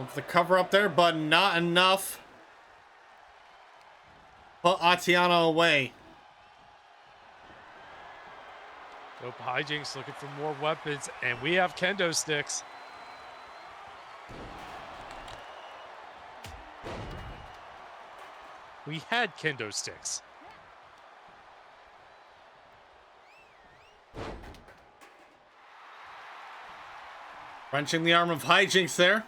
With the cover up there, but not enough. Put Atiena away. Nope, Hijinks looking for more weapons, and we have kendo sticks. We had kendo sticks. Wrenching the arm of Hijinks there.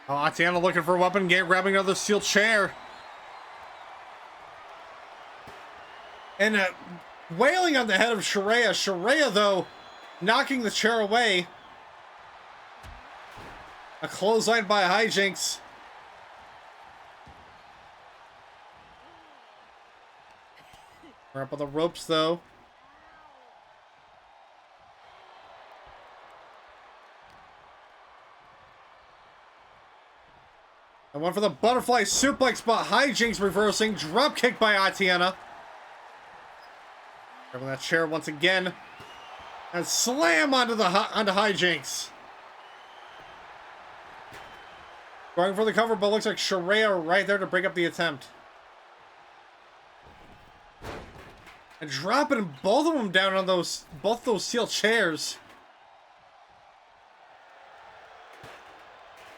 Oh, Atiena looking for a weapon, grabbing another steel chair. And wailing on the head of Shuria. Shuria, though, knocking the chair away. A clothesline by Hijinks. We're up on the ropes, though. And one for the butterfly suplex, but hijinks reversing. Drop kick by Atiena. Grabbing that chair once again. And slam onto hijinks. Going for the cover, but looks like Shuria right there to break up the attempt. And dropping both of them down on both those steel chairs.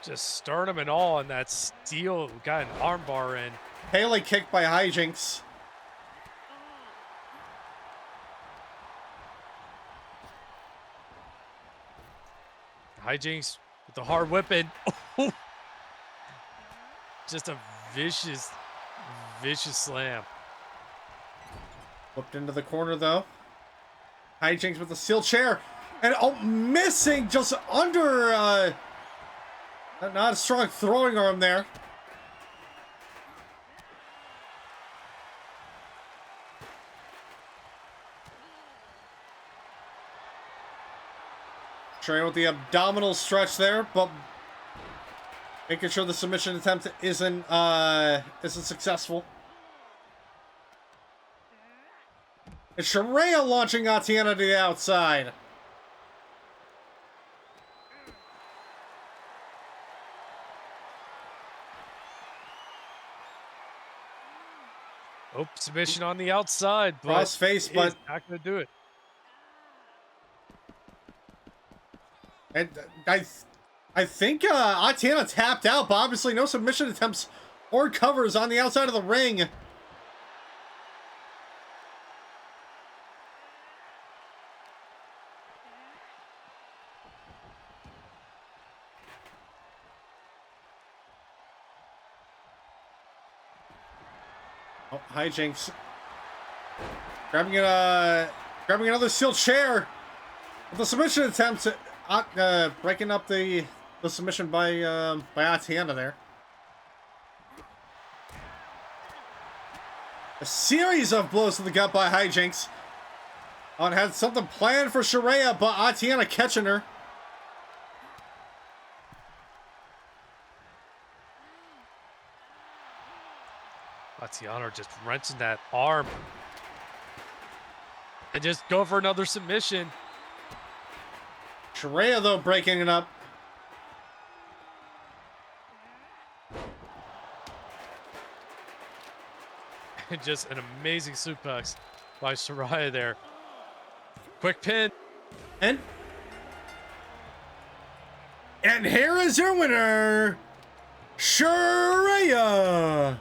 Just sternum and all, and that steel got an armbar in. Pele kick by hijinks. Hijinks with the hard whipping. Just a vicious, vicious slam. Whipped into the corner, though. Hijinks with the steel chair. And, oh, missing just under, not a strong throwing arm there. Trying with the abdominal stretch there, but making sure the submission attempt isn't successful. And Shuria launching Atiena to the outside. Oh, submission on the outside, but Cross face, but not going to do it. And I think Atiena tapped out, but obviously no submission attempts or covers on the outside of the ring. Oh, hijinks. Grabbing another steel chair. The submission attempts, breaking up the submission by Atiena there. A series of blows to the gut by hijinks. Oh, and had something planned for Shuria, but Atiena catching her. Atiena just wrenching that arm. And just go for another submission. Shuria, though, breaking it up. And just an amazing suplex by Shuria there. Quick pin. And here is your winner, Shuria.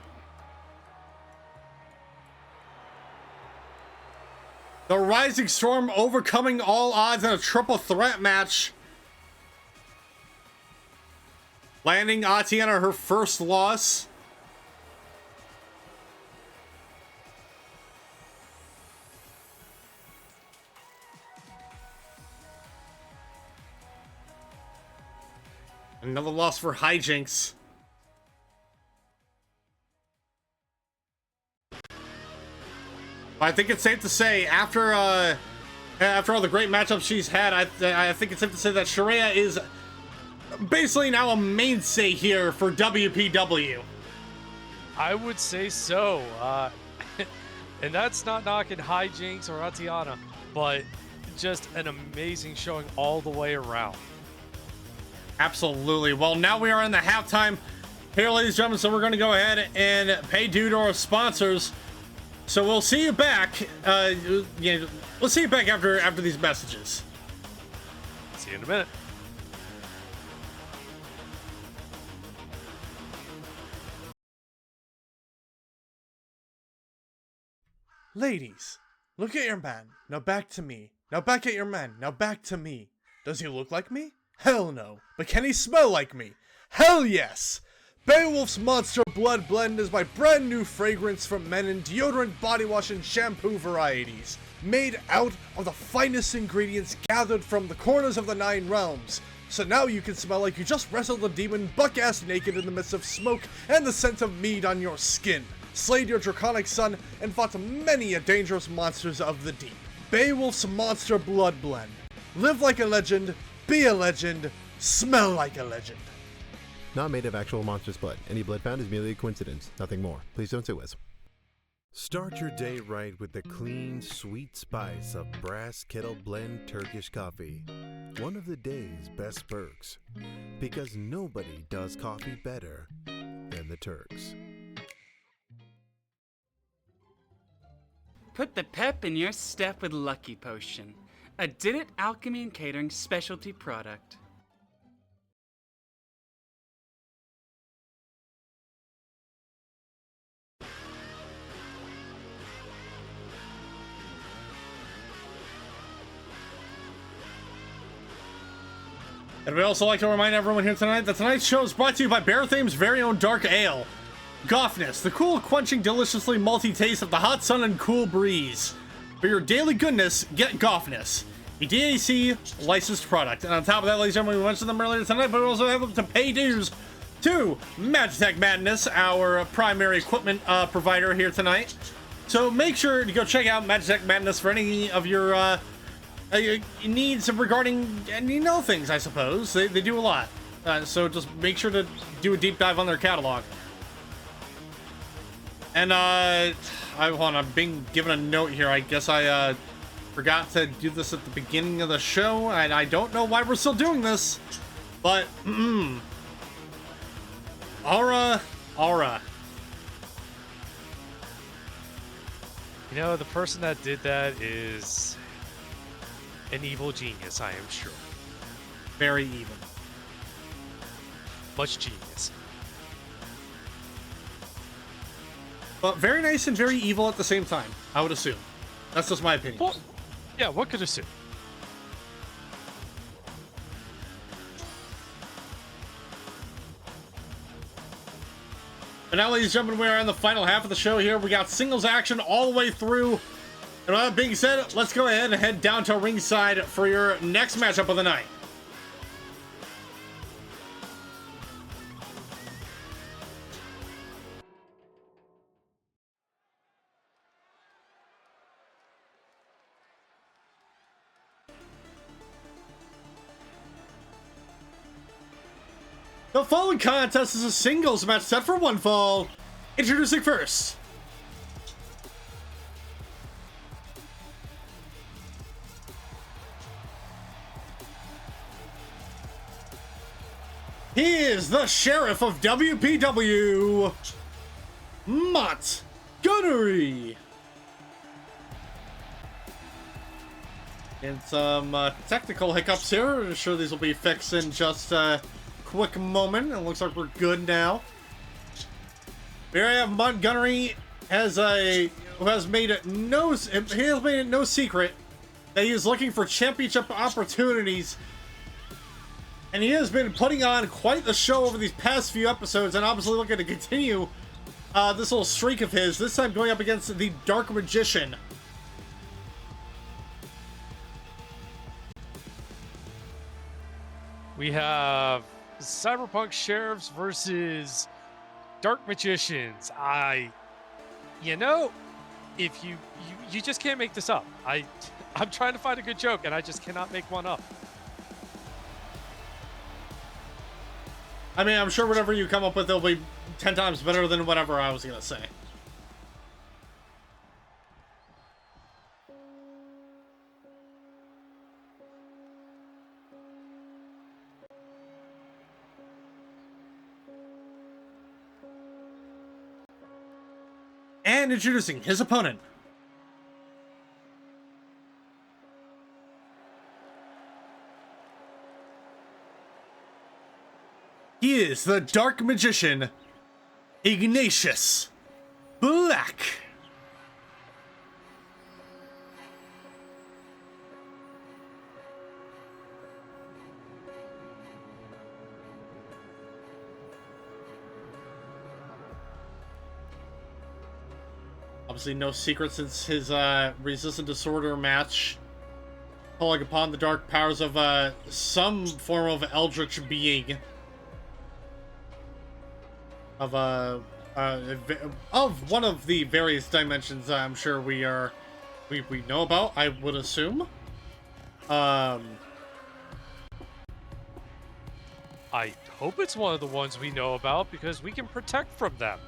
The Rising Storm overcoming all odds in a triple threat match. Landing Atiena her first loss. Another loss for hijinks. I think it's safe to say after all the great matchups she's had, I think it's safe to say that Shuria is basically now a mainstay here for WPW. I would say so. And that's not knocking hijinks or Atiena, but just an amazing showing all the way around. Absolutely. Well, now we are in the halftime here, ladies and gentlemen, so we're going to go ahead and pay due to our sponsors. So we'll see you back. We'll see you back after these messages. See you in a minute. Ladies, look at your man. Now back to me. Now back at your man. Now back to me. Does he look like me? Hell no. But can he smell like me? Hell yes! Beowulf's Monster Blood Blend is my brand new fragrance for men in deodorant, body wash, and shampoo varieties. Made out of the finest ingredients gathered from the corners of the 9 realms. So now you can smell like you just wrestled a demon buck-ass naked in the midst of smoke and the scent of mead on your skin. slayed your draconic son, and fought many a dangerous monsters of the deep. Beowulf's Monster Blood Blend. Live like a legend, be a legend, smell like a legend. Not made of actual monster's blood. Any blood found is merely a coincidence, nothing more. Please don't sue us. Start your day right with the clean, sweet spice of Brass Kettle Blend Turkish coffee. One of the day's best perks. Because nobody does coffee better than the Turks. Put the pep in your step with Lucky Potion, a Did It Alchemy and Catering specialty product. And we'd also like to remind everyone here tonight that tonight's show is brought to you by Barathame's very own Dark Ale. Goffness, the cool, quenching, deliciously malty taste of the hot sun and cool breeze. For your daily goodness, get Goffness, a DAC licensed product. And on top of that, ladies and gentlemen, we mentioned them earlier tonight, but we also have them to pay dues to Magitech Madness, our primary equipment provider here tonight. So make sure to go check out Magitech Madness for any of your needs regarding, things, I suppose. They do a lot. So just make sure to do a deep dive on their catalog. And, hold on, I'm being given a note here. I guess I, forgot to do this at the beginning of the show, and I don't know why we're still doing this, but, Aura. You know, the person that did that is an evil genius, I am sure. Very evil. Much genius. But very nice and very evil at the same time, I would assume. That's just my opinion. Well, yeah, what could assume? And now, ladies and gentlemen, we are in the final half of the show here. We got singles action all the way through. And with that being said, let's go ahead and head down to ringside for your next matchup of the night. The following contest is a singles match set for one fall. Introducing first, he is the sheriff of WPW, Montgunnery. And some technical hiccups here. I'm sure these will be fixed in just quick moment. It looks like we're good now. Here I have Montgunnery who has made it no secret that he is looking for championship opportunities, and he has been putting on quite the show over these past few episodes, and obviously looking to continue this little streak of his. This time going up against the Dark Magician. We have Cyberpunk Sheriffs versus Dark Magicians. If you just can't make this up. I'm trying to find a good joke and I just cannot make one up. I mean, I'm sure whatever you come up with, it'll be 10 times better than whatever I was gonna say. And introducing his opponent. He is the Dark Magician, Ignatius Black. Obviously no secret since his resistant disorder match, calling upon the dark powers of some form of eldritch being of of one of the various dimensions I'm sure we know about, I would assume. I hope it's one of the ones we know about because we can protect from them.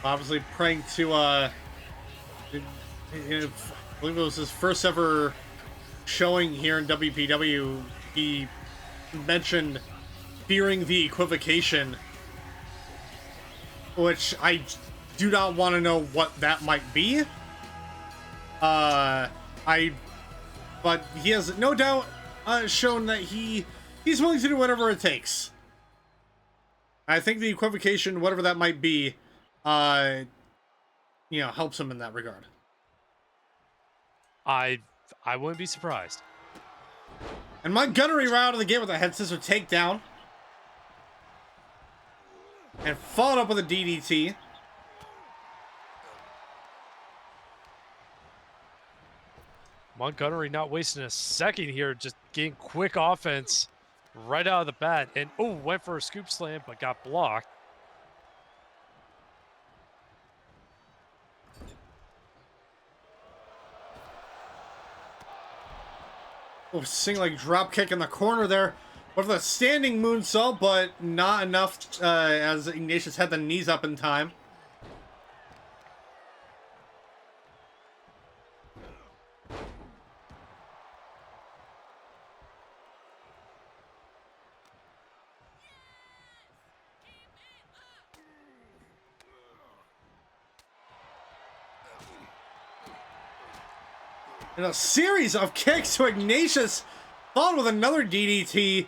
Obviously praying to, I believe it was his first ever showing here in WPW. He mentioned fearing the equivocation, which I do not want to know what that might be. But he has no doubt shown that he's willing to do whatever it takes. I think the equivocation, whatever that might be, helps him in that regard. I wouldn't be surprised. And Montgunnery right out of the gate with a head scissor takedown. And followed up with a DDT. Montgunnery not wasting a second here, just getting quick offense right out of the bat. And, went for a scoop slam, but got blocked. Oh, single leg drop kick in the corner there. With a standing moonsault, but not enough as Ignatius had the knees up in time. And a series of kicks to Ignatius, followed with another DDT.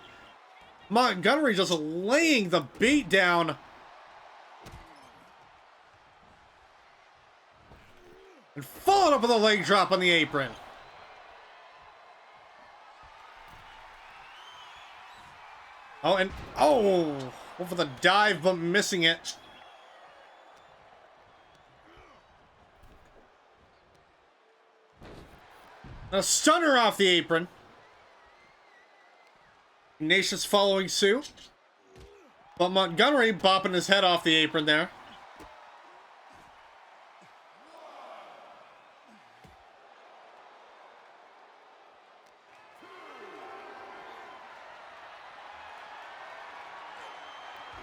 Montgunnery just laying the beat down. And followed up with a leg drop on the apron. Went for the dive, but missing it. A stunner off the apron. Ignatius following suit. But Montgunnery bopping his head off the apron there.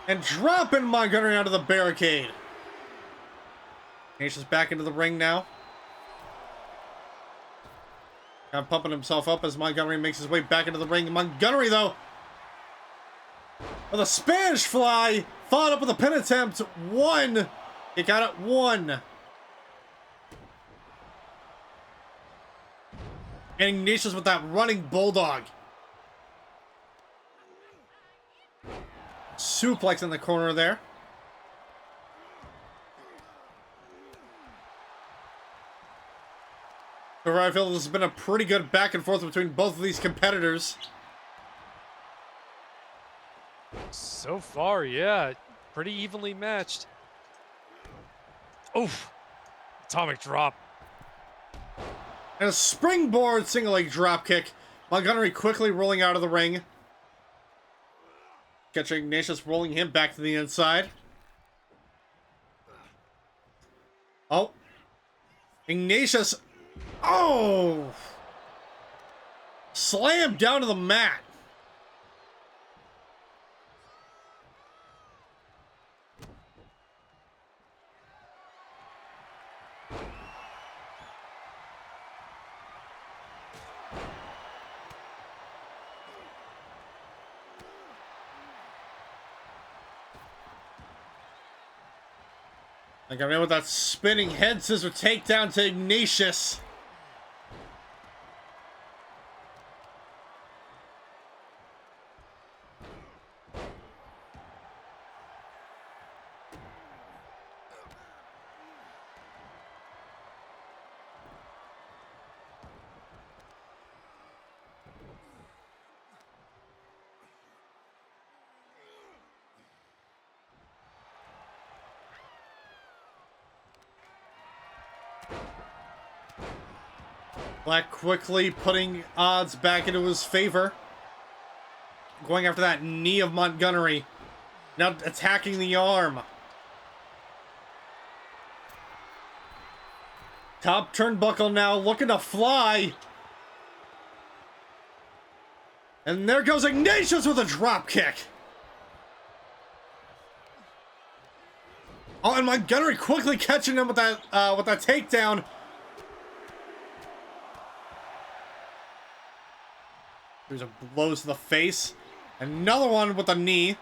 And dropping Montgunnery out of the barricade. Ignatius back into the ring now. Kind of pumping himself up as Montgunnery makes his way back into the ring. Montgunnery, though, with a Spanish fly, followed up with a pin attempt. One. He got it. One. And Ignatius with that running bulldog. Suplex in the corner there. So I feel this has been a pretty good back and forth between both of these competitors. So far, yeah. Pretty evenly matched. Oof. Atomic drop. And a springboard single leg drop kick. Montgunnery quickly rolling out of the ring. Catching Ignatius, rolling him back to the inside. Oh. Ignatius. Oh! Slammed down to the mat. I got in with that spinning head scissor takedown to Ignatius. Black quickly putting odds back into his favor. Going after that knee of Montgunnery. Now attacking the arm. Top turnbuckle now looking to fly. And there goes Ignatius with a drop kick. Oh, and Montgunnery quickly catching him with that takedown. There's a blow to the face. Another one with a knee.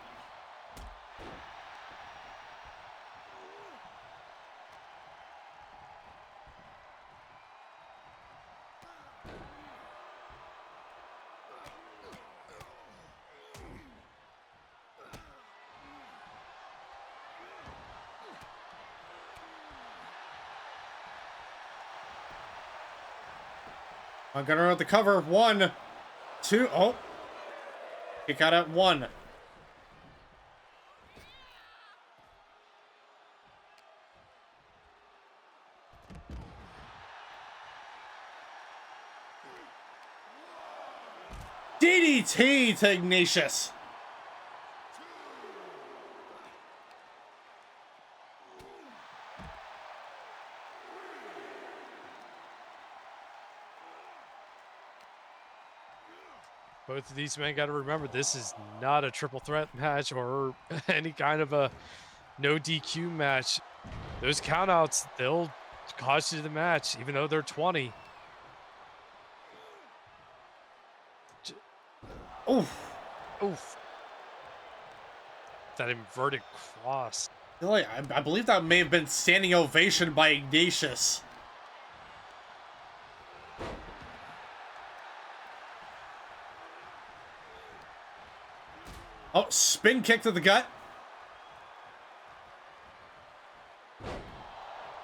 Montgunnery with the cover. 1, 2. Oh. Kick out at 1. DDT to Ignatius. Both of these men got to remember, this is not a triple threat match or any kind of a no DQ match. Those countouts, they'll cost you the match, even though they're 20. Oof. Oof. That inverted cross. Really, I believe that may have been standing ovation by Ignatius. Oh, spin kick to the gut.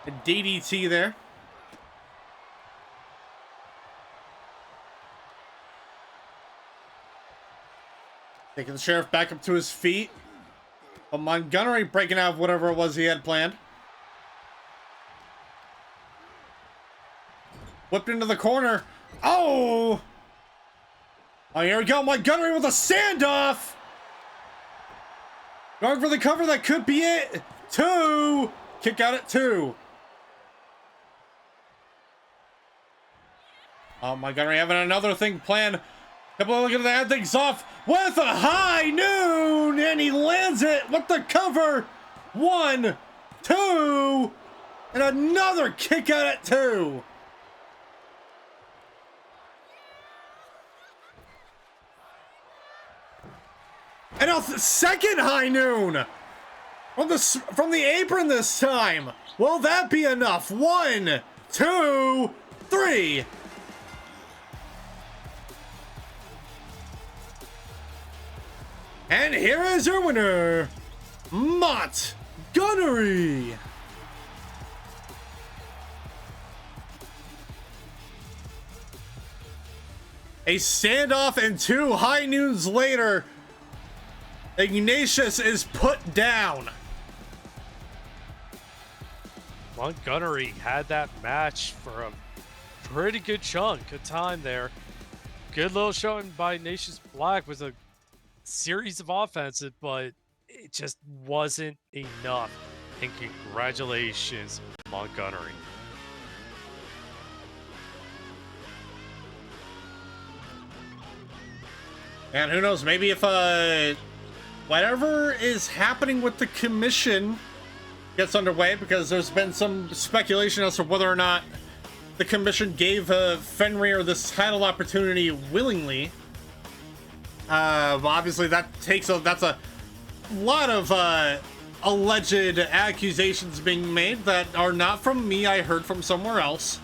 A DDT there. Taking the sheriff back up to his feet. But Montgunnery breaking out of whatever it was he had planned. Whipped into the corner. Oh! Oh, here we go. Montgunnery with a standoff. Going for the cover. That could be it. 2. Kick out at 2. Oh, Montgunnery having another thing planned. Couple of looking to add things off with a high noon, and he lands it with the cover. 1, 2, and another kick out at 2. And a second high noon from the apron this time. Will that be enough? 1, 2, 3. And here is your winner, Montgunnery. A standoff and 2 high noons later, Ignatius is put down. Montgunnery had that match for a pretty good chunk of time there. Good little showing by Ignatius Black was a series of offensive, but it just wasn't enough. And congratulations, Montgunnery. And who knows, maybe if whatever is happening with the commission gets underway, because there's been some speculation as to whether or not the commission gave Fenrir this title opportunity willingly. Obviously that's a lot of alleged accusations being made that are not from me. I heard from somewhere else.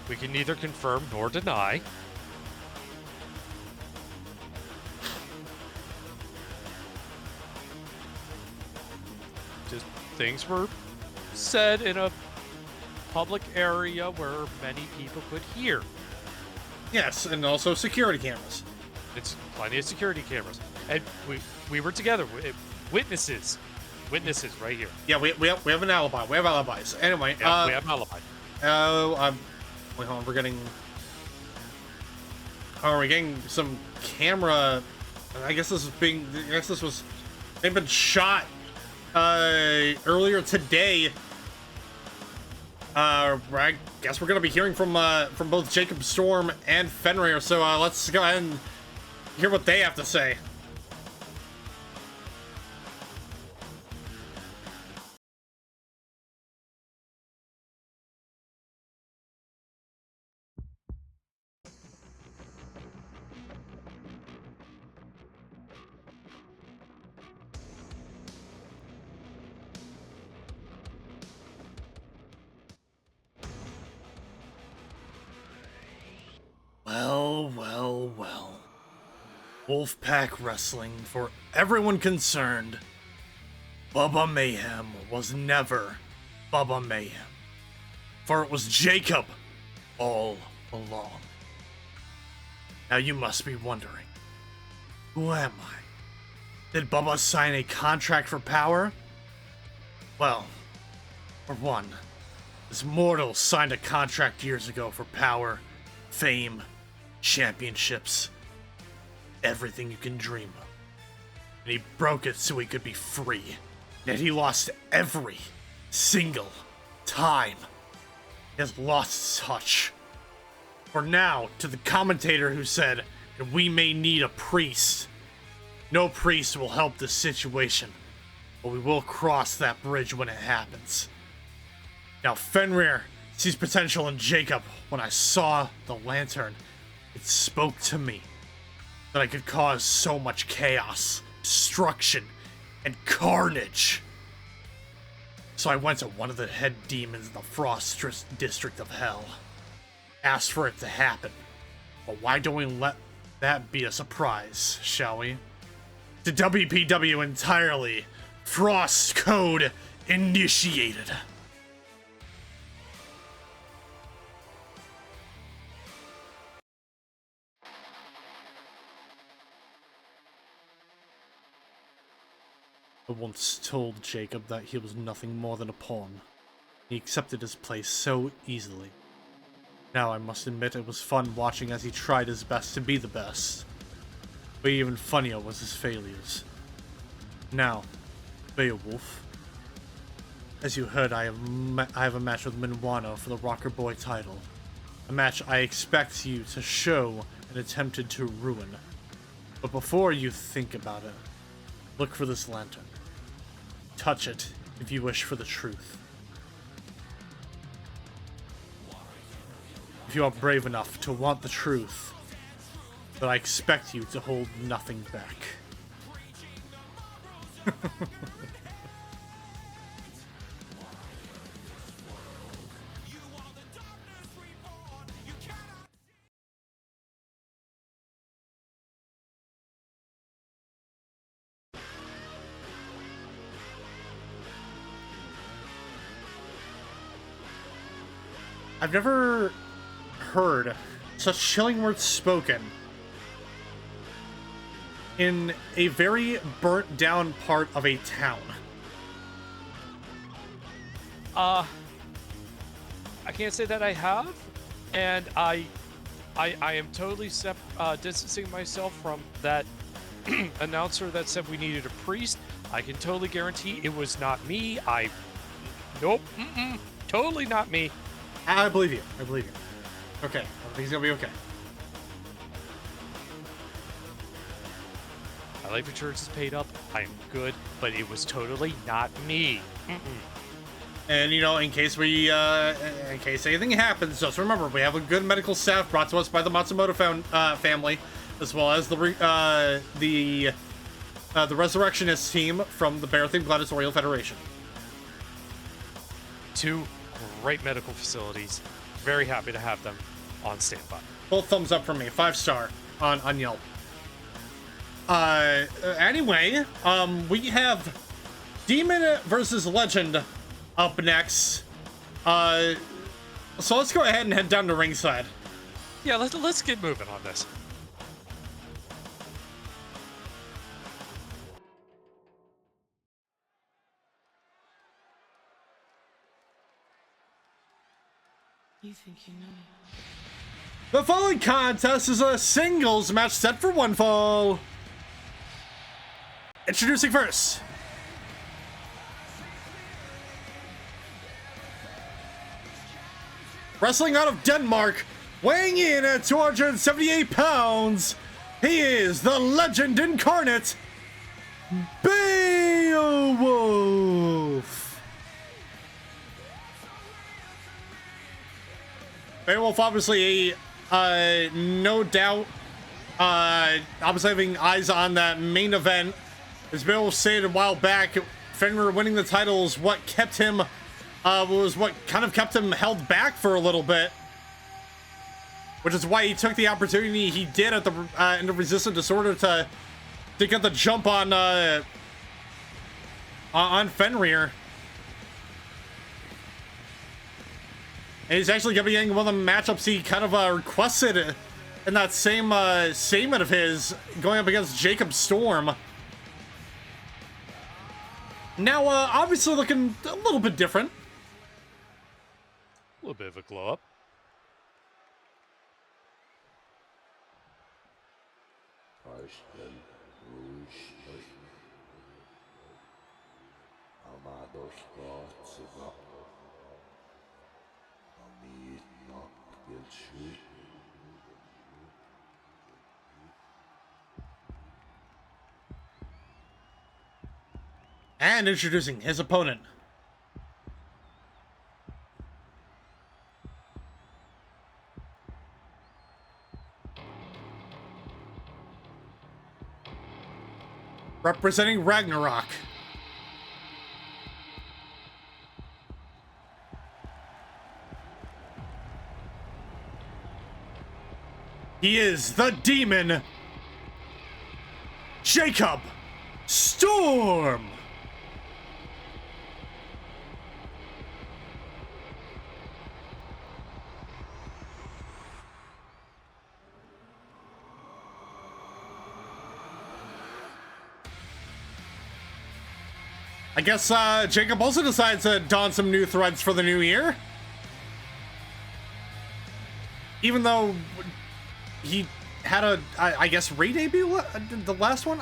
We can neither confirm nor deny. Just things were said in a public area where many people could hear. Yes, and also security cameras. It's plenty of security cameras, and we were together. Witnesses right here. Yeah, we have an alibi. We have alibis. Anyway, yeah, we have an alibi. Wait, hold on, we're getting... Oh, are we getting some camera? I guess this was... They've been shot earlier today. I guess we're gonna be hearing from both Jacob Storm and Fenrir, so let's go ahead and hear what they have to say. Well, well, well. Wolfpack Wrestling, for everyone concerned, Bubba Mayhem was never Bubba Mayhem. For it was Jacob all along. Now you must be wondering, who am I? Did Bubba sign a contract for power? Well, for one, this mortal signed a contract years ago for power, fame, championships, everything you can dream of. And he broke it so he could be free. Yet he lost every single time. He has lost touch. For now, to the commentator who said that we may need a priest. No priest will help this situation, but we will cross that bridge when it happens. Now Fenrir sees potential in Jacob. When I saw the lantern, it spoke to me that I could cause so much chaos, destruction, and carnage. So I went to one of the head demons in the Frost District of Hell. Asked for it to happen. But why don't we let that be a surprise, shall we? To WPW entirely, Frost Code initiated. I once told Jacob that he was nothing more than a pawn. He accepted his place so easily. Now I must admit it was fun watching as he tried his best to be the best. But even funnier was his failures. Now, Beowulf. As you heard, I have a match with Minuano for the Rockerboy title. A match I expect you to show and attempted to ruin. But before you think about it, look for this lantern. Touch it if you wish for the truth. If you are brave enough to want the truth, then I expect you to hold nothing back. I've never heard such chilling words spoken in a very burnt down part of a town. I can't say that I have, and I am totally distancing myself from that announcer that said we needed a priest. I can totally guarantee it was not me. Nope, totally not me. I believe you. I believe you. Okay, everything's gonna be okay. My life insurance is paid up. I am good, but it was totally not me. And you know, in case anything happens, just remember we have a good medical staff brought to us by the Matsumoto family, as well as the Resurrectionist team from the Barathon Gladiatorial Federation. Two great medical facilities. Very happy to have them on standby. Both thumbs up from me. 5-star on Yelp. Anyway, we have Demon versus Legend up next. So let's go ahead and head down to ringside. Yeah, let's get moving on this. You think you know? The following contest is a singles match set for one fall. Introducing first, wrestling out of Denmark, weighing in at 278 pounds, he is the legend incarnate, Beowulf. Beowulf, obviously, no doubt, obviously having eyes on that main event. As Beowulf stated a while back, Fenrir winning the title is what kept him, was what kind of kept him held back for a little bit. Which is why he took the opportunity he did at the in the Resistant Disorder to get the jump on Fenrir. And he's actually going to be getting one of the matchups he kind of requested in that same statement of his, going up against Jacob Storm. Now, obviously looking a little bit different. A little bit of a glow up. And introducing his opponent. Representing Ragnarok. He is the demon, Jacob Storm. I guess Jacob also decides to don some new threads for the new year. Even though he had a, I guess, re-debut the last one?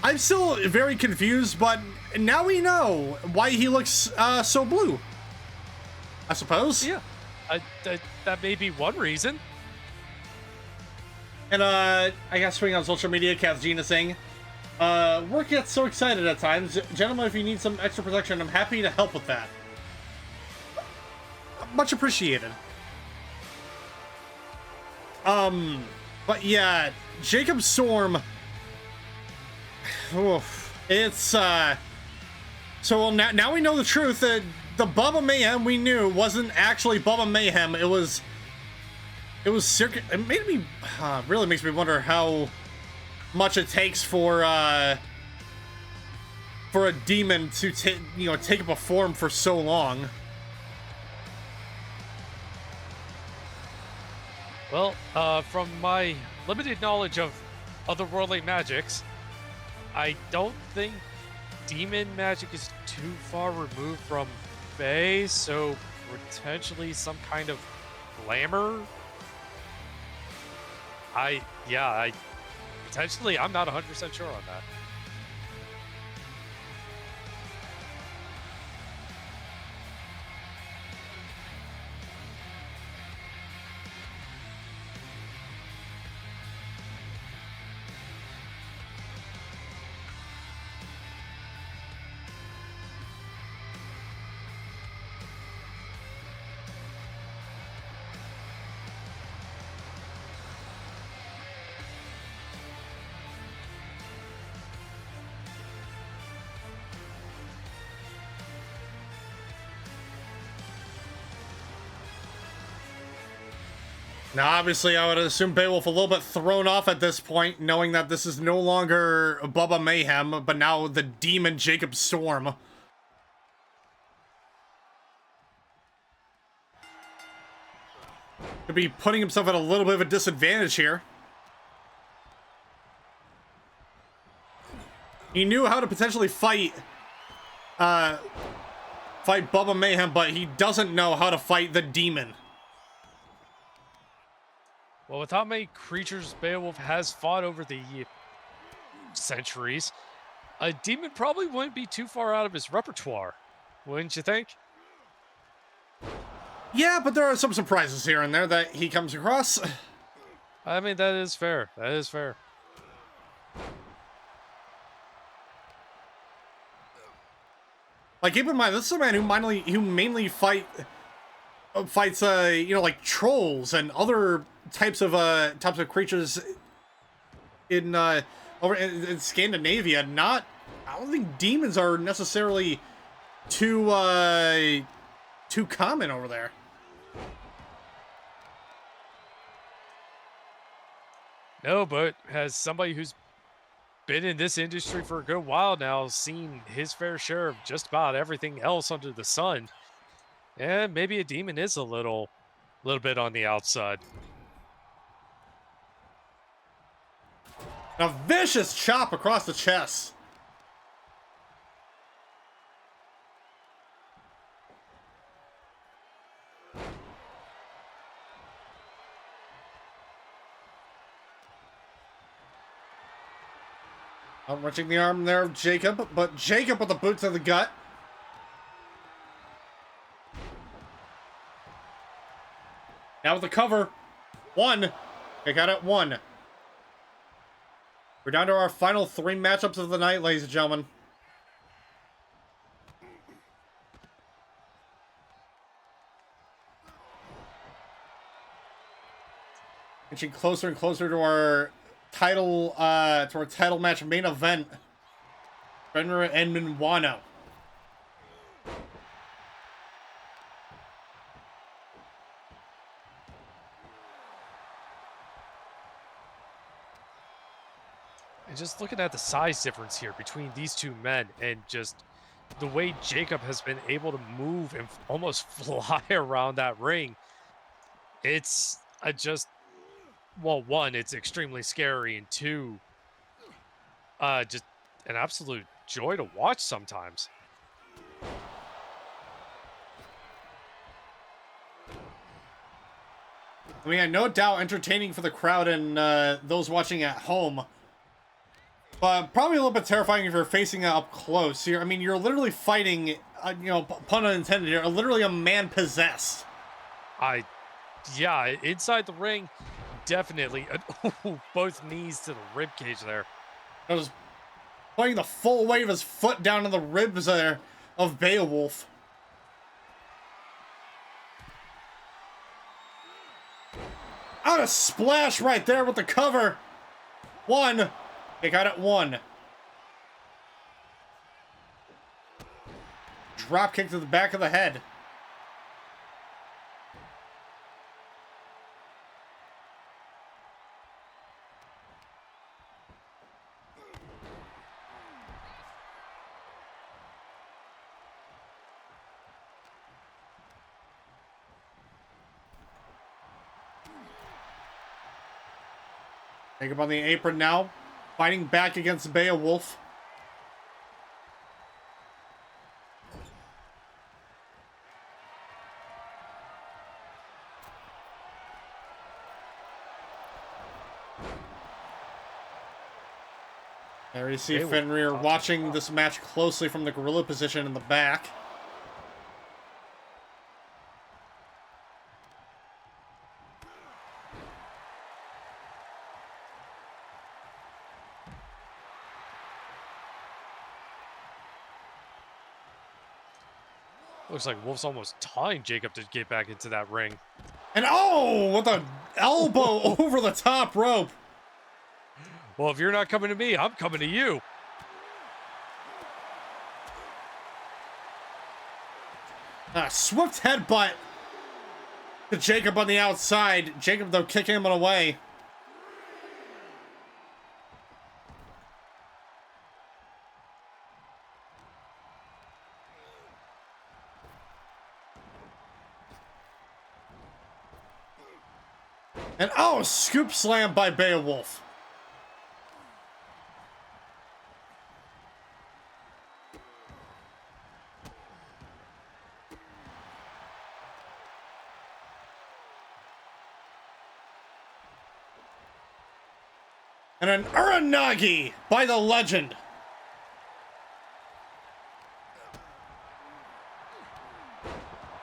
I'm still very confused, but now we know why he looks so blue. I suppose. Yeah, that may be one reason. And I got swing on social media, Gina saying, work gets so excited at times. Gentlemen, if you need some extra protection, I'm happy to help with that. Much appreciated. But yeah, Jacob Storm. Oof, it's so well, now we know the truth that the Bubba Mayhem we knew wasn't actually Bubba Mayhem. It was it made me really makes me wonder how much it takes for a demon to take up a form for so long. Well, from my limited knowledge of otherworldly magics, I don't think demon magic is too far removed from Fae, so potentially some kind of glamour. Potentially, I'm not 100% sure on that. Now, obviously, I would assume Beowulf a little bit thrown off at this point, knowing that this is no longer Bubba Mayhem, but now the demon Jacob Storm. Could be putting himself at a little bit of a disadvantage here. He knew how to potentially fight fight Bubba Mayhem, but he doesn't know how to fight the demon. Well, with how many creatures Beowulf has fought over the centuries, a demon probably wouldn't be too far out of his repertoire, wouldn't you think? Yeah, but there are some surprises here and there that he comes across. I mean, that is fair. That is fair. Like, keep in mind, this is a man who mainly fights, you know, like trolls and other types of creatures in over in Scandinavia. I don't think demons are necessarily too common over there. No, but as somebody who's been in this industry for a good while now, seen his fair share of just about everything else under the sun, and maybe a demon is a little bit on the outside. A vicious chop across the chest. Wrenching the arm there of Jacob, but Jacob with the boot to the gut. Now with the cover. One. They got it, one. We're down to our final 3 matchups of the night, ladies and gentlemen. Inching closer and closer to our title match main event. Fenrir and Minuano. And just looking at the size difference here between these two men and just the way Jacob has been able to move and almost fly around that ring, it's well, one, it's extremely scary, and two, just an absolute joy to watch sometimes. I mean, no doubt entertaining for the crowd and those watching at home. But probably a little bit terrifying if you're facing it up close. I mean, you're literally fighting, you know, pun unintended, you're literally a man possessed. Yeah, inside the ring, definitely. Both knees to the rib cage there. I was putting the full weight of his foot down on the ribs there of Beowulf. Out a splash right there with the cover. One. They got it, one. Drop kick to the back of the head. Jacob on the apron now, fighting back against Beowulf. There you see Fenrir watching this match closely from the gorilla position in the back. Looks like Wolf's almost tying Jacob to get back into that ring. And oh, with an elbow over the top rope. Well, if you're not coming to me, I'm coming to you. Swift headbutt to Jacob on the outside. Jacob, though, kicking him away. And oh, scoop slam by Beowulf. And an Uranagi by the legend.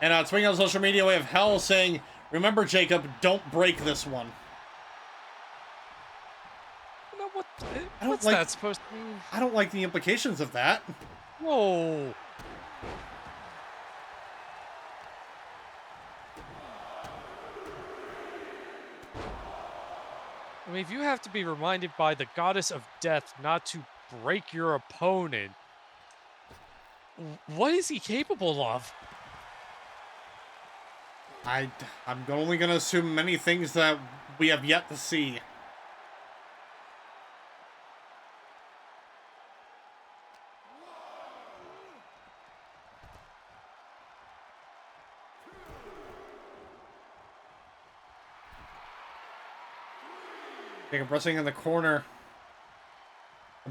And tweeting on social media, we have Hel saying, remember, Jacob, don't break this one. You know what? don't What's like- that supposed to mean? I don't like the implications of that. Whoa. I mean, if you have to be reminded by the goddess of death not to break your opponent, what is he capable of? I'm only going to assume many things that we have yet to see. Jacob wrestling in the corner.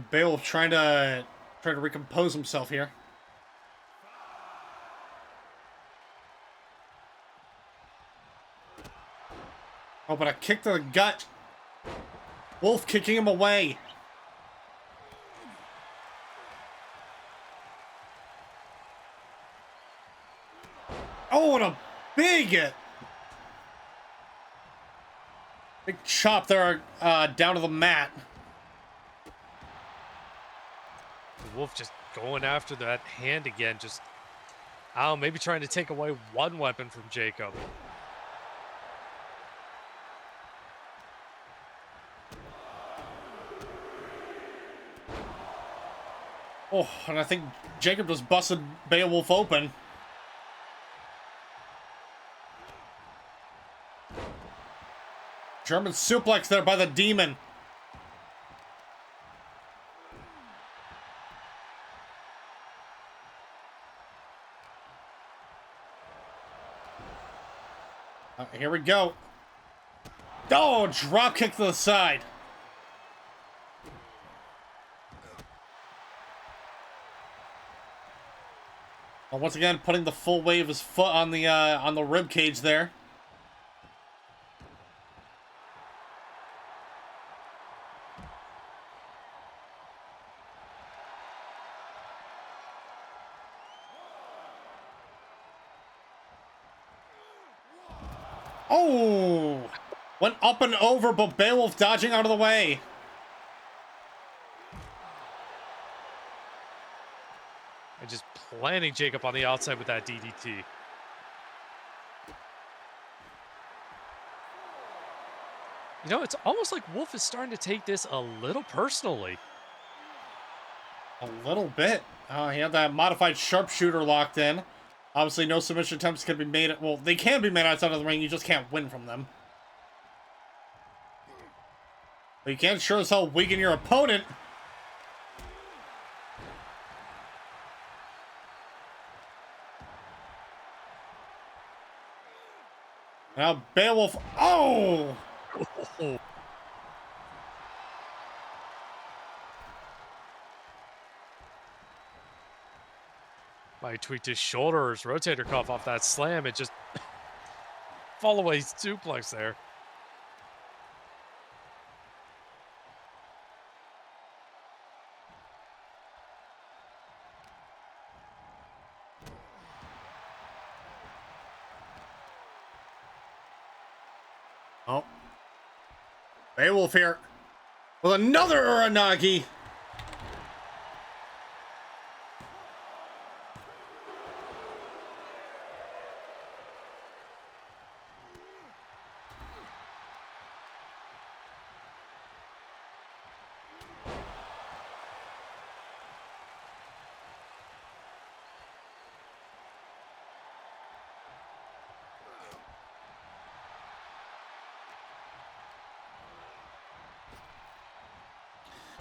Beowulf trying to recompose himself here. Oh, but a kick to the gut. Wolf kicking him away. Oh, and a big chop there down to the mat. Wolf just going after that hand again, just, I don't know, maybe trying to take away one weapon from Jacob. Oh, and I think Jacob just busted Beowulf open. German suplex there by the demon. Here we go. Oh, drop kick to the side. Once again, putting the full weight of his foot on the rib cage there. Oh! Went up and over, but Beowulf dodging out of the way. And just planting Jacob on the outside with that DDT. You know, it's almost like Wolf is starting to take this a little personally. A little bit. He had that modified sharpshooter locked in. Obviously, no submission attempts can be made. Well, they can be made outside of the ring. You just can't win from them. But you can sure as hell weaken your opponent. Now, Beowulf. Oh! Might tweaked his shoulder or his rotator cuff off that slam. It just fall away suplex there. Oh. Beowulf here. With another Uranagi.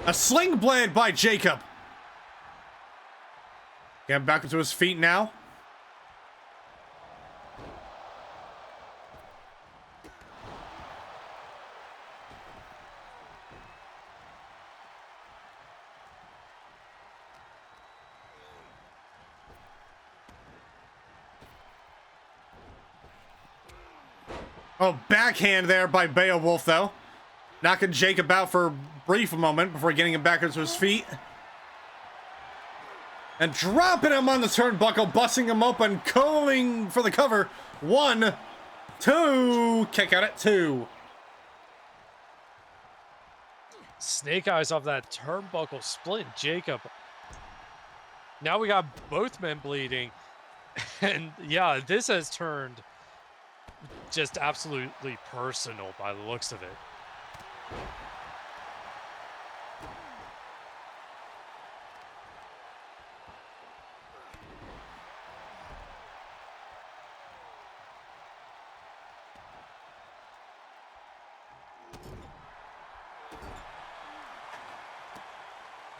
A sling blade by Jacob. Getting back into his feet now. Oh, backhand there by Beowulf, though. knocking Jacob out for a brief moment before getting him back onto his feet. And dropping him on the turnbuckle, busting him open, going for the cover. 1, 2, kick out at 2. Snake eyes off that turnbuckle, split Jacob. Now we got both men bleeding. And yeah, this has turned just absolutely personal by the looks of it.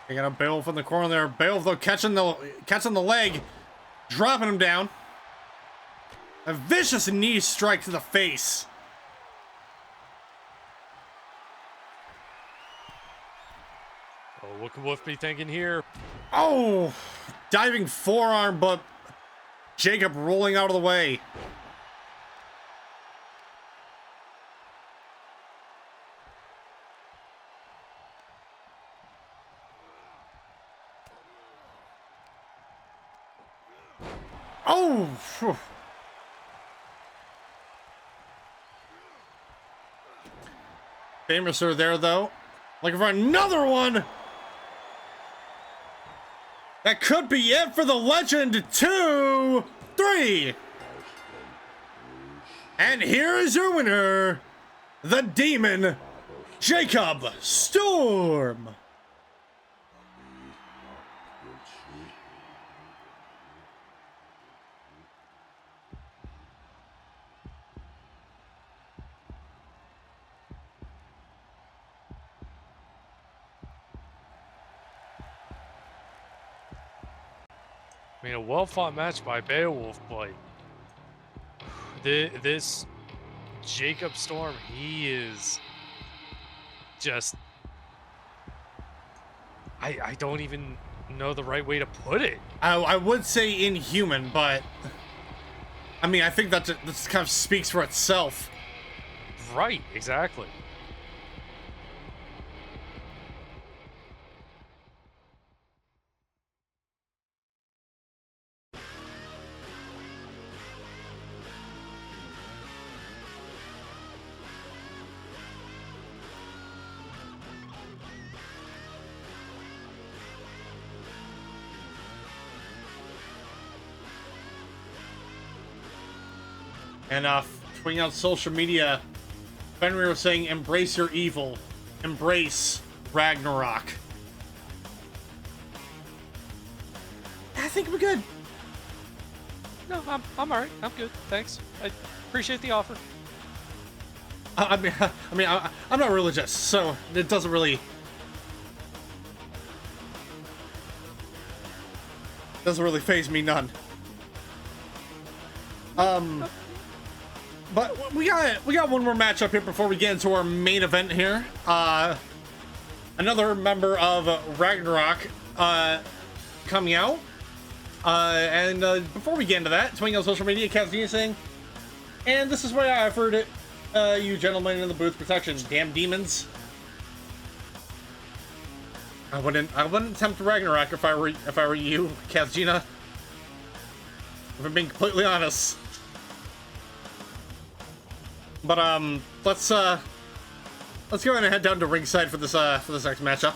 They got a Beowulf in the corner there. Beowulf though catching the leg, dropping him down. A vicious knee strike to the face. Oh, what could Wolf be thinking here? Oh, diving forearm, but Jacob rolling out of the way. Oh! Phew. Famous are there though. Looking for another one. That could be it for the legend. 2, 3. And here is your winner, the Demon, Jacob Storm. I mean, a well-fought match by Beowulf, but this Jacob Storm, he is just... I don't even know the right way to put it. I would say inhuman, but I mean, I think that this kind of speaks for itself. Right, exactly. And tweeting out social media, Fenrir was saying, "Embrace your evil, embrace Ragnarok." I think we're good. No, I'm all right. I'm good. Thanks. I appreciate the offer. I'm not religious, so it doesn't really faze me none. But we got one more matchup here before we get into our main event here. Another member of Ragnarok coming out. And before we get into that, tweeting on social media, Katsuni saying, "And this is why I offered it, you gentlemen in the booth protection. Damn demons." I wouldn't attempt Ragnarok if I were you, Katsuna. If I'm being completely honest. But let's go ahead and head down to ringside for this next matchup.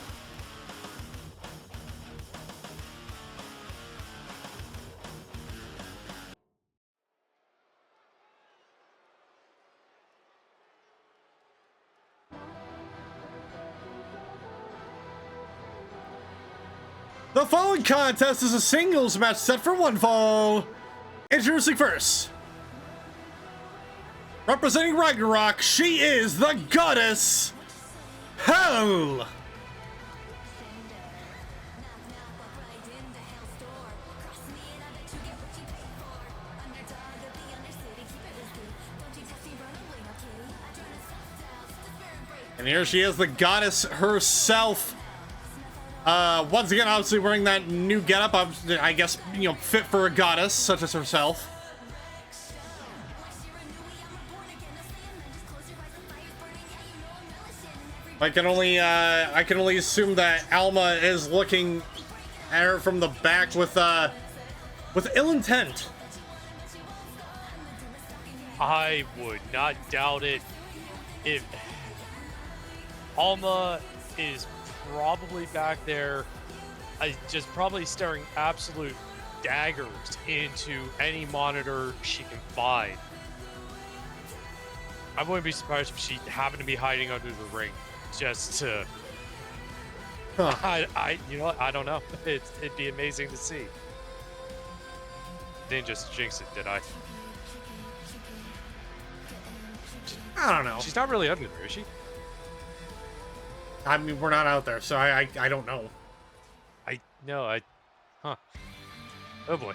The following contest is a singles match set for one fall. Introducing first, representing Ragnarok, she is the goddess Hel. And here she is, the goddess herself. Once again, obviously wearing that new getup, I guess, you know, fit for a goddess such as herself. I can only assume that Alma is looking at her from the back with ill intent. I would not doubt it. If Alma is probably back there, just probably staring absolute daggers into any monitor she can find. I wouldn't be surprised if she happened to be hiding under the ring, just to. Huh. You know what? I don't know. It'd be amazing to see. Didn't just jinx it, did I? I don't know. She's not really under there, is she? I mean, we're not out there, so I don't know. Huh. Oh boy.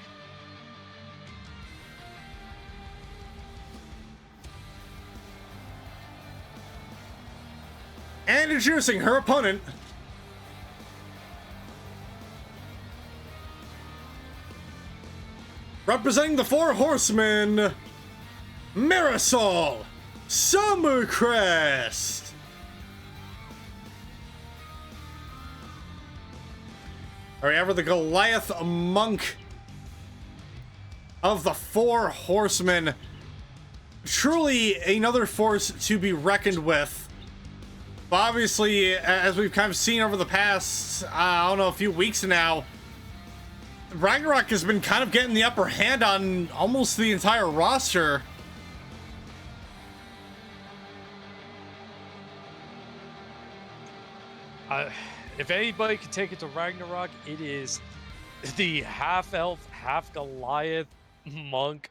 And introducing her opponent. Representing the Four Horsemen, Marisol Summercrest. Are we ever the Goliath monk of the Four Horsemen? Truly another force to be reckoned with. But obviously, as we've kind of seen over the past, I don't know, a few weeks now, Ragnarok has been kind of getting the upper hand on almost the entire roster. If anybody can take it to Ragnarok, it is the half elf, half Goliath monk.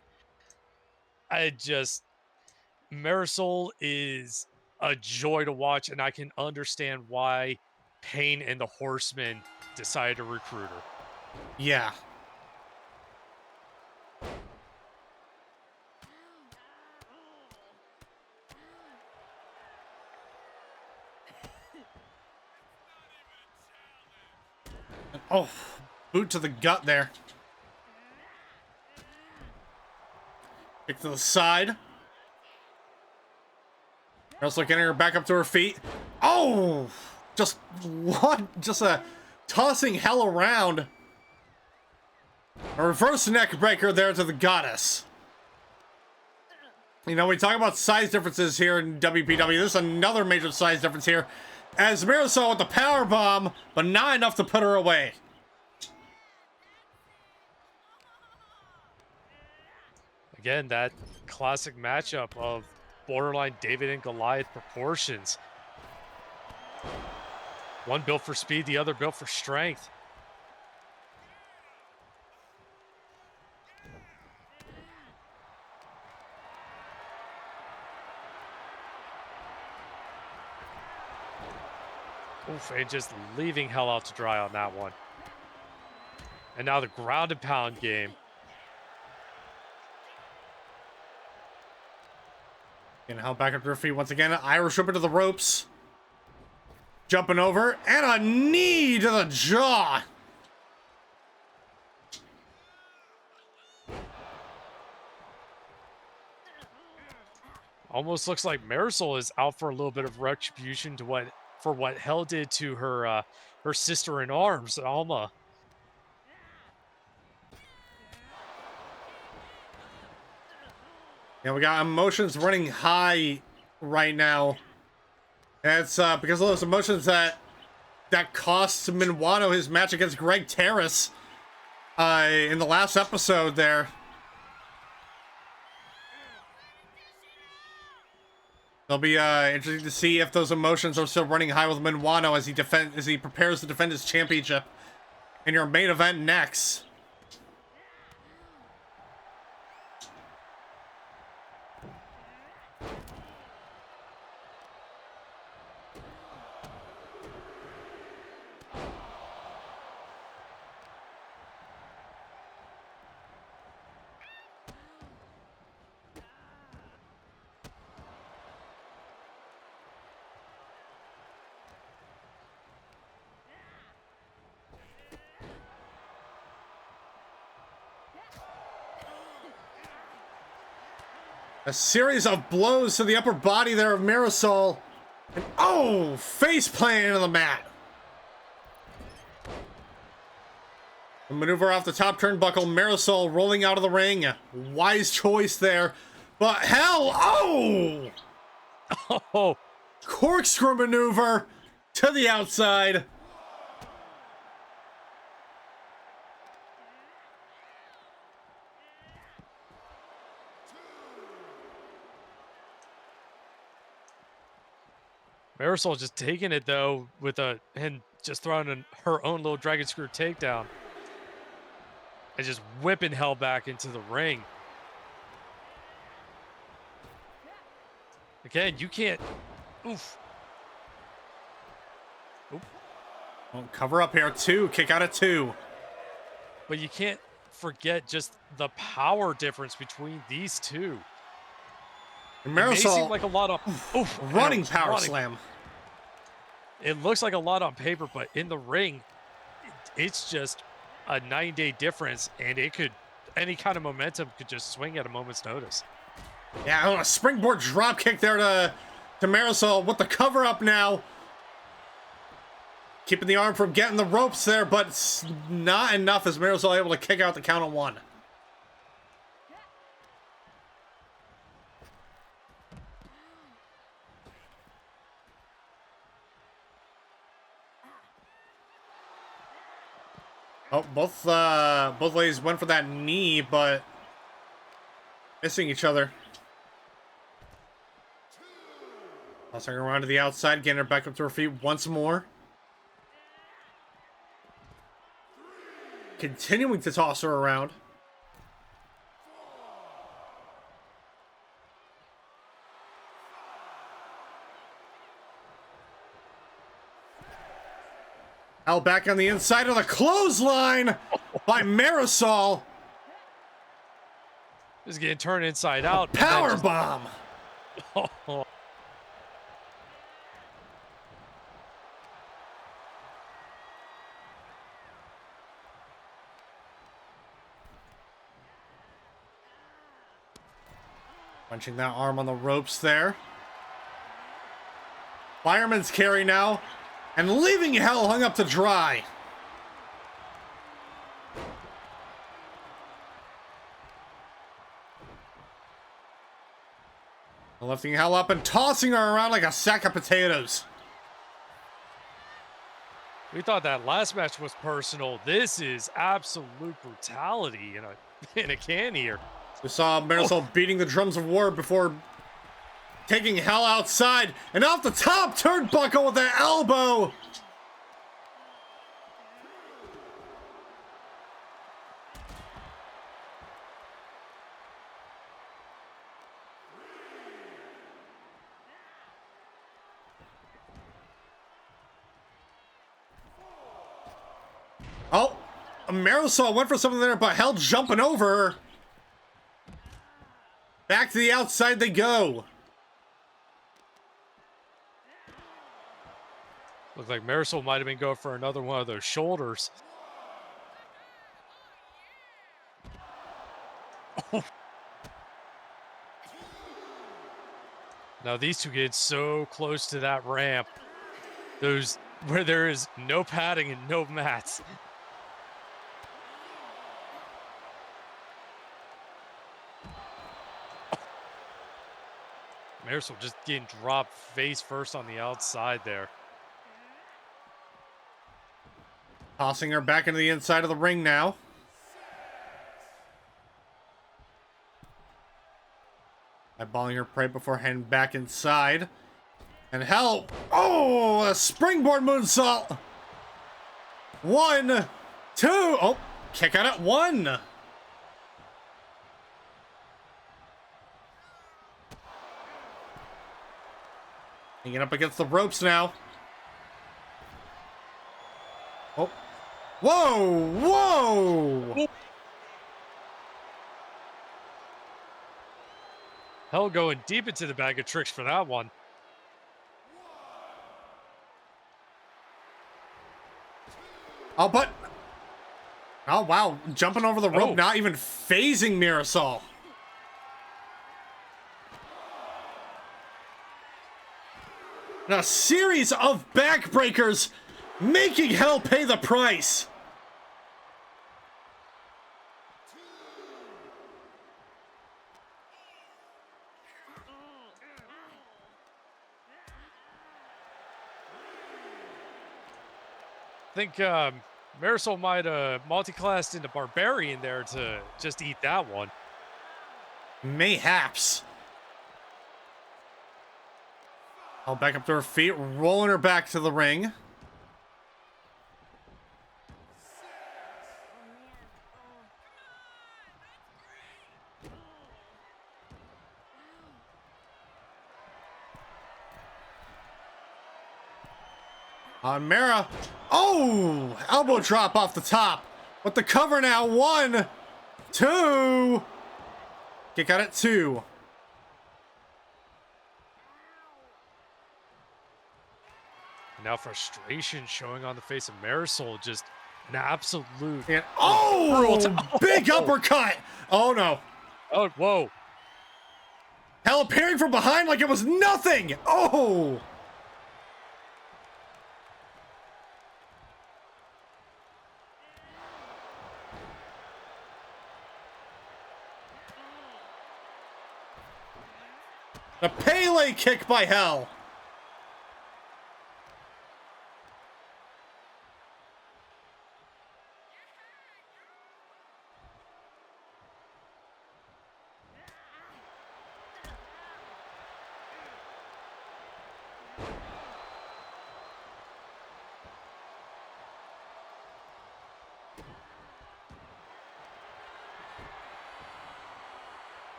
Marisol is a joy to watch, and I can understand why Pain and the Horsemen decided to recruit her. Yeah. Oh, boot to the gut there. Kick to the side. Also getting her back up to her feet. Oh, just what? Just a tossing Hel around. A reverse neck breaker there to the goddess. You know, we talk about size differences here in WPW. This is another major size difference here. As Marisol with the power bomb, but not enough to put her away. Again, that classic matchup of borderline David and Goliath proportions. One built for speed, the other built for strength. Oof, and just leaving Hel out to dry on that one. And now the ground and pound game. And Hel back up to her feet once again. Irish whip into the ropes. Jumping over. And a knee to the jaw. Almost looks like Marisol is out for a little bit of retribution to what Hel did to her her sister in arms, Alma. Yeah, we got emotions running high right now. And it's because of those emotions that cost Minuano his match against Greg Terrace in the last episode there. It'll be interesting to see if those emotions are still running high with Minuano as he prepares to defend his championship in your main event next. A series of blows to the upper body there of Marisol. And oh, face planting into the mat. A maneuver off the top turnbuckle. Marisol rolling out of the ring. Wise choice there. But Hel, oh! Oh, Corkscrew maneuver to the outside. Marisol just taking it though and just throwing her own little dragon screw takedown. And just whipping Hel back into the ring. Again, you can't. Oof. Oop. Well, cover up here. 2. Kick out at 2. But you can't forget just the power difference between these two. And It may seem Marisol like a lot of running ouch, power running. slam. It looks like a lot on paper, but in the ring, it's just a 9-day difference, and any kind of momentum could just swing at a moment's notice. Yeah, a springboard drop kick there to Marisol with the cover up now. Keeping the arm from getting the ropes there, but it's not enough as Marisol able to kick out the count of 1. Oh, both ladies went for that knee, but missing each other. Tossing her around to the outside, getting her back up to her feet once more. Continuing to toss her around. Hel back on the inside of the clothesline by Marisol. This is getting turned inside out. Power bomb. Oh. Punching that arm on the ropes there. Fireman's carry now. And leaving Hel hung up to dry. Lifting Hel up and tossing her around like a sack of potatoes. We thought that last match was personal. This is absolute brutality in a can here. We saw Marisol beating the drums of war before taking Hel outside and off the top turnbuckle with the elbow. Oh, Marisol went for something there, but Hel jumping over her. Back to the outside they go. Looked like Marisol might have been going for another one of those shoulders. Now these two get so close to that ramp. Those where there is no padding and no mats. Marisol just getting dropped face first on the outside there. Tossing her back into the inside of the ring now. Eyeballing her prey before heading back inside. And Hel, oh, a springboard moonsault. 1, 2, oh, kick out at 1. Hanging up against the ropes now. Oh. Whoa! Whoa! Hel going deep into the bag of tricks for that one. Oh, but... Oh, wow. Jumping over the rope, Oh. not even phasing Marisol. And a series of backbreakers, making Hel pay the price. I think Marisol might have multi-classed into Barbarian there to just eat that one. Mayhaps. Hel back up to her feet, rolling her back to the ring. On Mara. Oh! Elbow drop off the top. With the cover now. 1, 2. Kick out at 2. Now frustration showing on the face of Marisol. Just an absolute. And, oh! Big uppercut. Oh no. Oh, whoa. Hel appearing from behind like it was nothing. Oh! A Pele kick by Hel.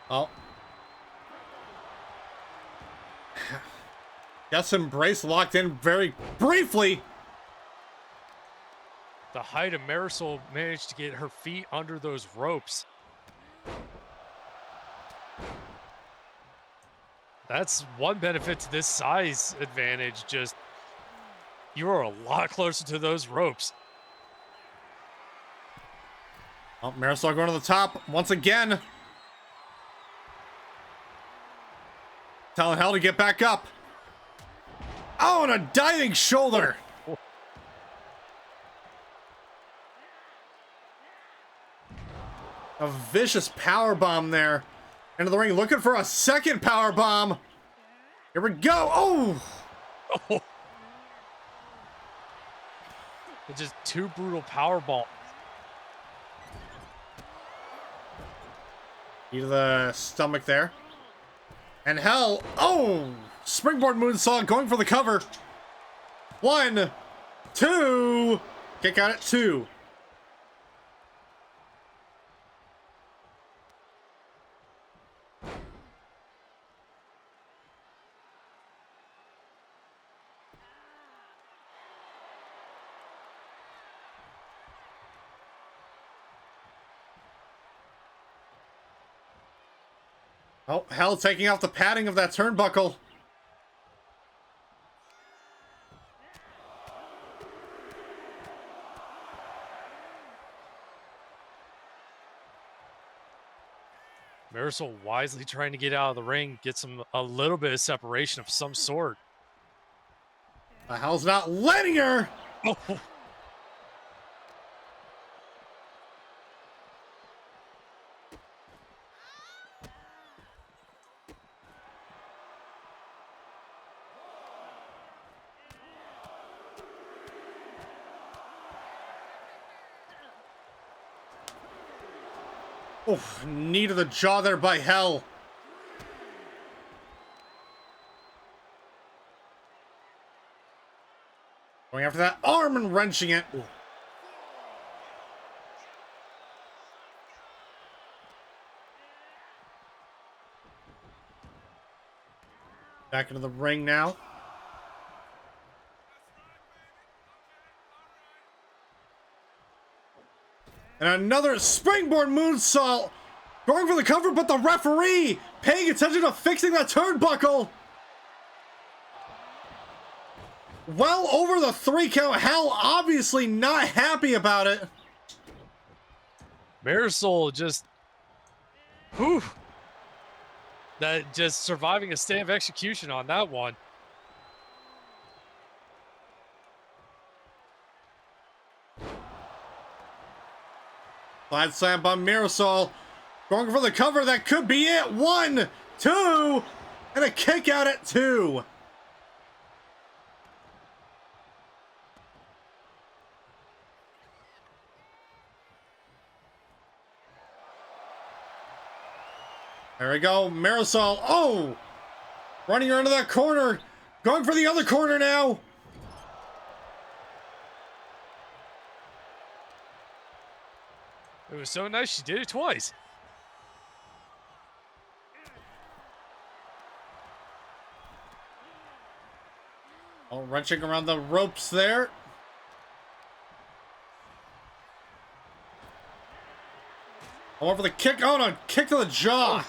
Oh. Just embrace locked in very briefly. The height of Marisol managed to get her feet under those ropes. That's one benefit to this size advantage. Just, you are a lot closer to those ropes. Oh, Marisol going to the top once again. Telling Hel to get back up. Oh, and a diving shoulder. A vicious power bomb there. Into the ring, looking for a second power bomb. Here we go. Oh! Oh. It's just two brutal power bombs. Knee to the stomach there. And Hel, oh! Springboard moonsault going for the cover. 1, 2. Kick out at 2. Oh, Hel taking off the padding of that turnbuckle. Marisol wisely trying to get out of the ring, get a little bit of separation of some sort. Hel's not letting her. Oh. Oh, knee to the jaw there by Hel. Going after that arm and wrenching it. Ooh. Back into the ring now. And another springboard moonsault. Going for the cover, but the referee paying attention to fixing that turnbuckle. Well over the 3 count. Hel obviously not happy about it. Marisol just, whew. That just surviving a stay of execution on that one. Flat slam by Marisol. Going for the cover. That could be it. 1, 2, and a kick out at 2. There we go. Marisol. Oh! Running her into that corner. Going for the other corner now. It was so nice she did it twice. Oh, wrenching around the ropes there. Over the kick. Oh no, kick to the jaw.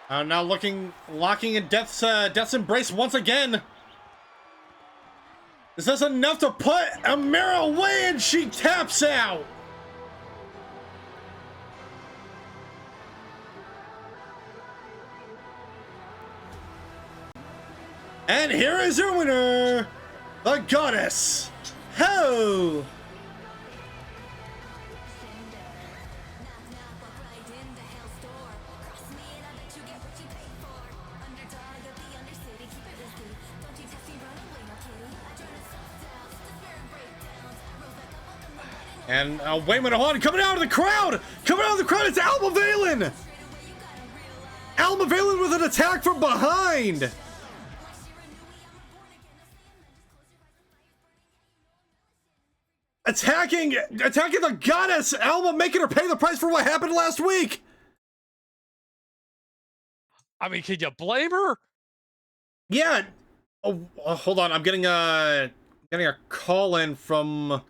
Now locking in Death's embrace once again. Is this enough to put Amira away, and she taps out? And here is your winner, the goddess, Hel. And wait a minute, hold on, coming out of the crowd! Coming out of the crowd, it's Alma Valen! Alma Valen with an attack from behind! Attacking the goddess! Alma making her pay the price for what happened last week! I mean, can you blame her? Yeah. Oh, hold on, I'm getting a call in from...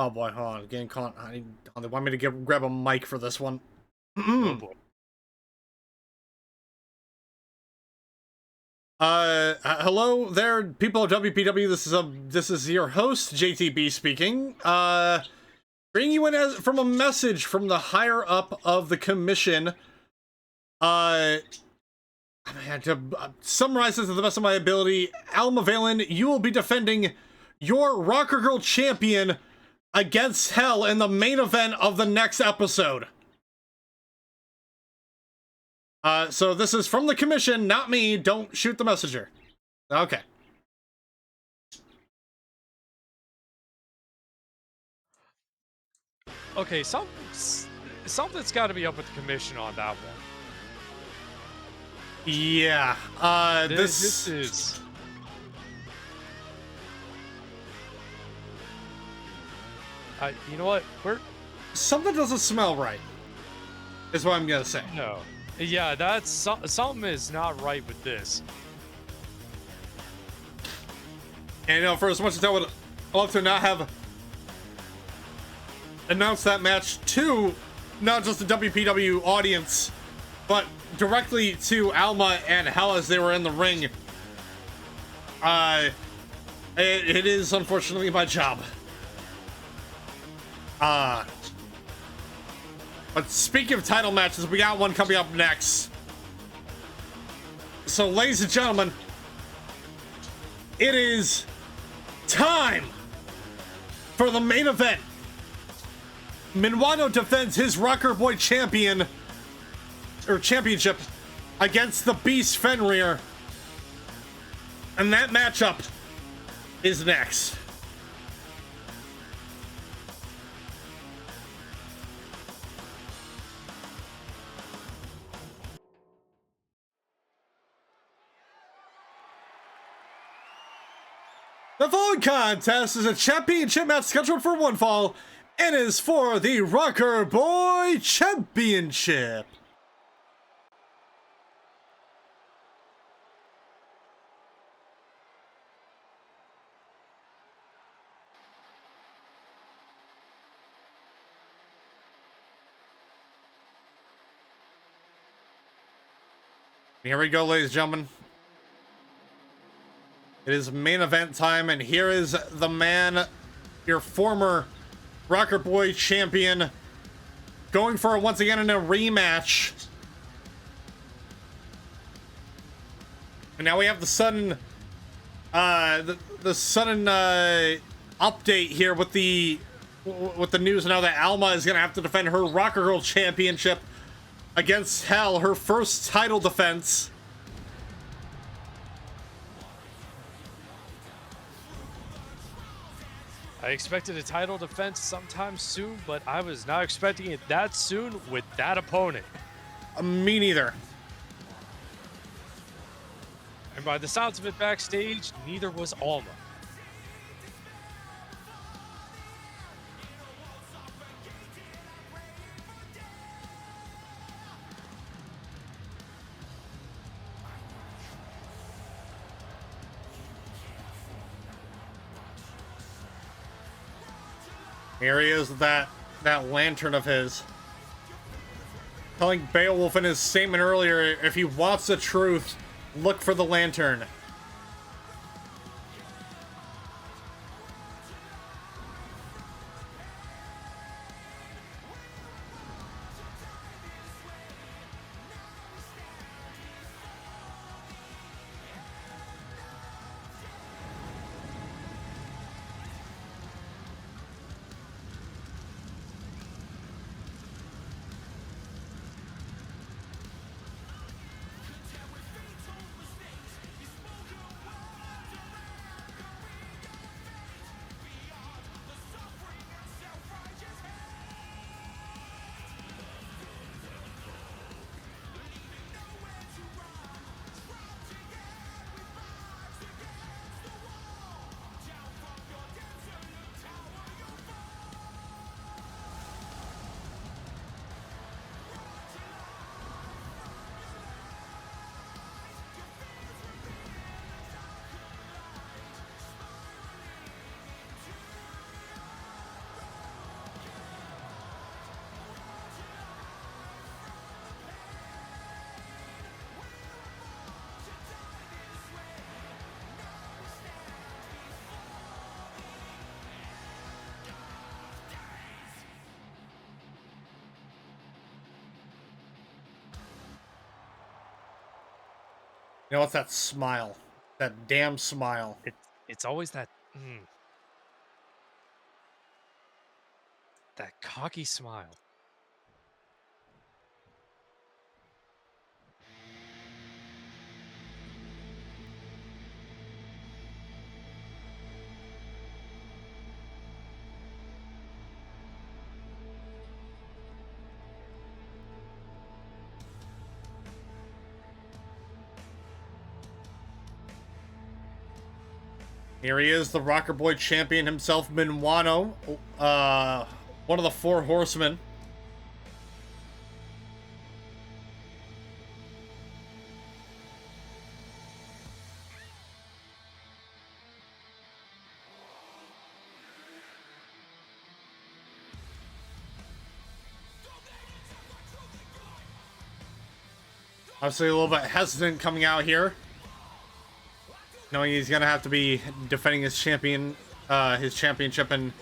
Oh boy, hold on, getting caught. They want me to grab a mic for this one. Oh boy. Hello there, people of WPW. This is your host, JTB speaking. Bringing you in from a message from the higher up of the commission. I had to summarize this to the best of my ability. Alma Valen, you will be defending your Rocker Girl champion against Hel in the main event of the next episode. So this is from the commission, not me. Don't shoot the messenger. Okay. Okay, something's got to be up with the commission on that one. Yeah. This is... you know what? Something doesn't smell right, is what I'm gonna say. No. Yeah, that's... something is not right with this. And, you know, for as much as I would love to not have announced that match to not just the WPW audience, but directly to Alma and Hel as they were in the ring, it is unfortunately my job. But speaking of title matches, we got one coming up next. So, ladies and gentlemen, it is time for the main event. Minuano defends his Rockerboy championship against the Beast Fenrir. And that matchup is next. The following contest is a championship match scheduled for one fall and is for the Rockerboy Championship. Here we go, ladies and gentlemen. It is main event time, and here is the man, your former Rockerboy champion, going for it once again in a rematch. And now we have the sudden, the sudden update here with the news now that Alma is gonna have to defend her Rocker Girl Championship against Hel, her first title defense. I expected a title defense sometime soon, but I was not expecting it that soon with that opponent. Me neither. And by the sounds of it backstage, neither was Alma. Here he is with that lantern of his. Telling Beowulf in his statement earlier, if he wants the truth, look for the lantern. You know, what's that smile? That damn smile. It's always that that cocky smile. Here he is, the Rockerboy champion himself, Minuano, one of the four horsemen. Obviously a little bit hesitant coming out here, knowing he's gonna have to be defending his championship in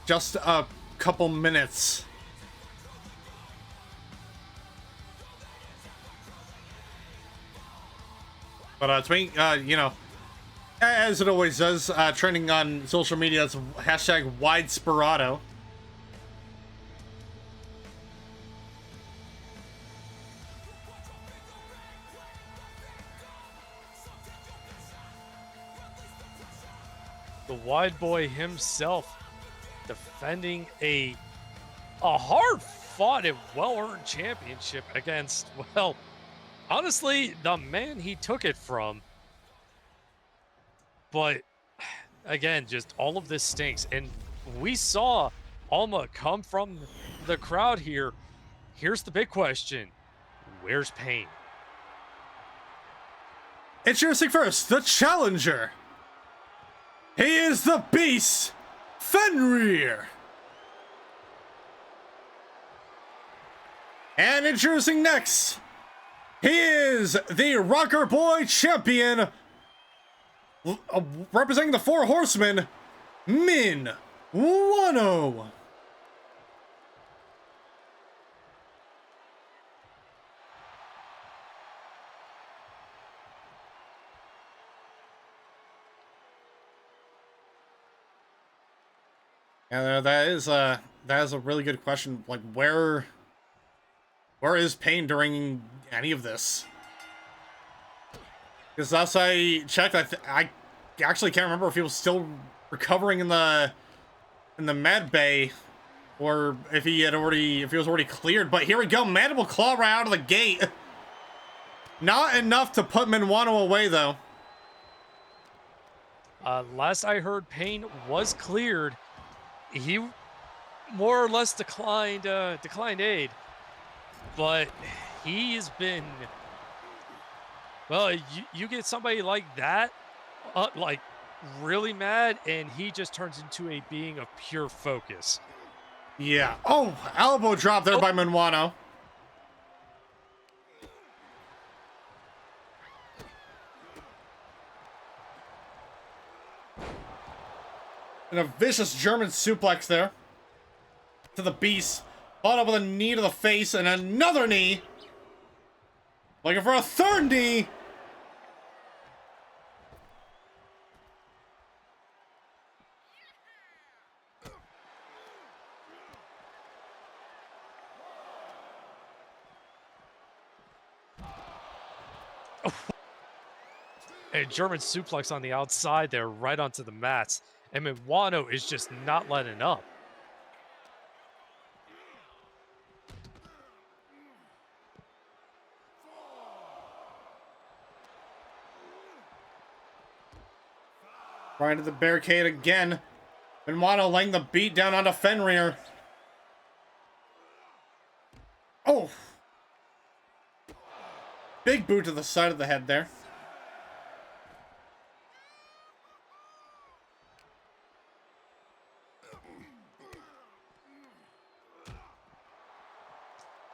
just a couple minutes. But to me, you know, as it always does, trending on social media, it's hashtag #WideSperado. The wide boy himself defending a hard-fought and well-earned championship against, well, honestly, the man he took it from. But again, just all of this stinks. And we saw Alma come from the crowd here. Here's the big question. Where's Pain? Introducing first, the challenger. He is the beast, Fenrir. And introducing next, He is the Rockerboy Champion, representing the Four Horsemen, Minuano. And that is a really good question. Like, where is Pain during any of this? Because last I checked, I actually can't remember if he was still recovering in the med bay, or if he was already cleared. But here we go, Mandible Claw right out of the gate. Not enough to put Minuano away though. Last I heard, Pain was cleared. He more or less declined aid, but he's been, well, you get somebody like that, like really mad, and he just turns into a being of pure focus. Yeah. Oh, elbow drop there by Minuano. And a vicious German suplex there to the beast. Followed up with a knee to the face and another knee. Looking for a third knee. A German suplex on the outside there, right onto the mats. And Minuano is just not letting up. Right to the barricade again. Minuano laying the beat down onto Fenrir. Oh! Big boot to the side of the head there.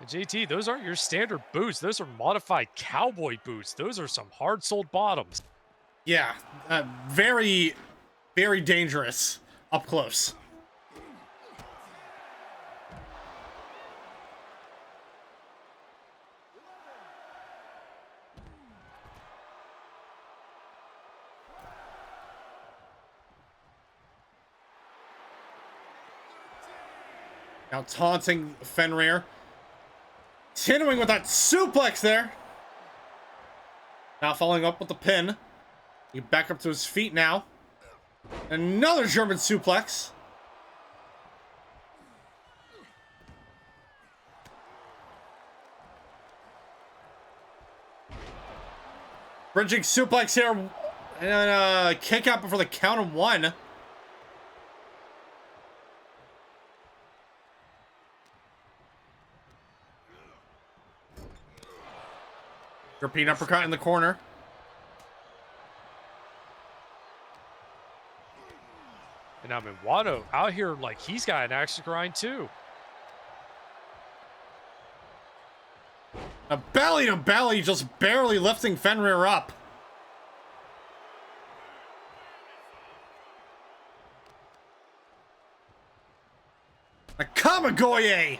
JT, those aren't your standard boots. Those are modified cowboy boots. Those are some hard-soled bottoms. Yeah, very, very dangerous up close. Now taunting Fenrir. Continuing with that suplex there. Now following up with the pin. He back up to his feet now. Another German suplex. Bridging suplex here. And kick out before the count of one. Repeat uppercut in the corner. And now Minuano out here like he's got an axe to grind too. A belly to belly, just barely lifting Fenrir up. A Kamigoye!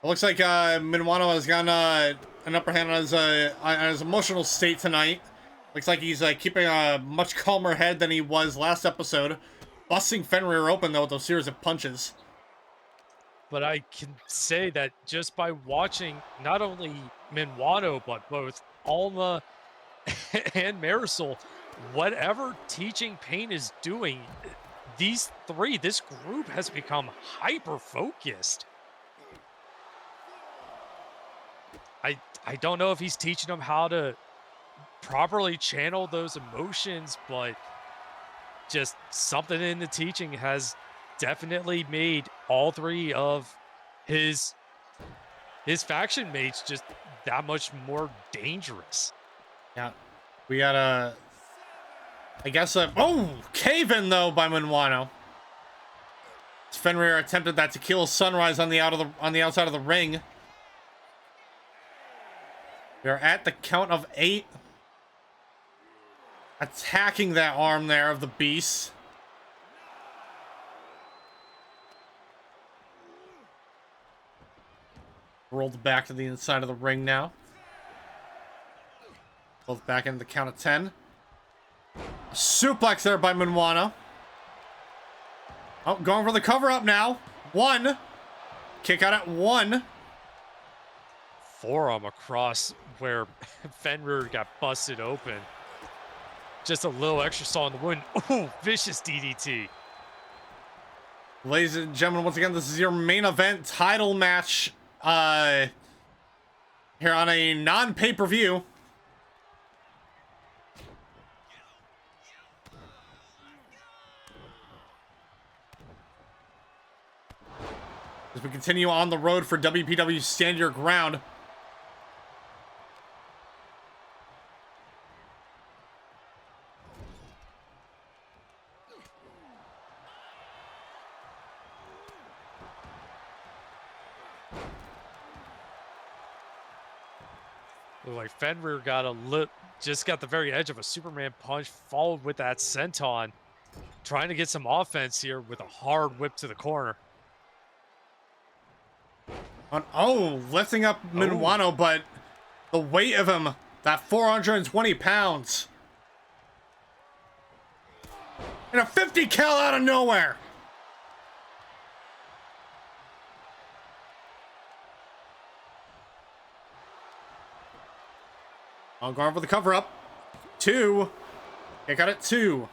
It looks like Minuano has gotten an upper hand on his emotional state tonight. Looks like he's keeping a much calmer head than he was last episode. Busting Fenrir open, though, with those series of punches. But I can say that just by watching not only Minuano, but both Alma and Marisol, whatever teaching Pain is doing, this group has become hyper-focused. I don't know if he's teaching them how to properly channel those emotions, but just something in the teaching has definitely made all three of his faction mates just that much more dangerous. Yeah, we got I guess oh, cave-in though by Minuano. Fenrir attempted that tequila sunrise on the outside of the ring. They're at the count of 8. Attacking that arm there of the beast. Rolled back to the inside of the ring now. Both back into the count of 10. A suplex there by Minuano. Oh, going for the cover up now. 1. Kick out at 1. Forearm across where Fenrir got busted open. Just a little extra saw in the wound. Ooh, vicious DDT. Ladies and gentlemen, once again, this is your main event title match here on a non-pay-per-view. As we continue on the road for WPW Stand Your Ground. Looked like Fenrir got just got the very edge of a Superman punch, followed with that senton, trying to get some offense here with a hard whip to the corner. Oh, lifting up Minuano, but the weight of him, that 420 pounds. And a 50 cal out of nowhere. I'll go for the cover up. 2. Kick out at 2.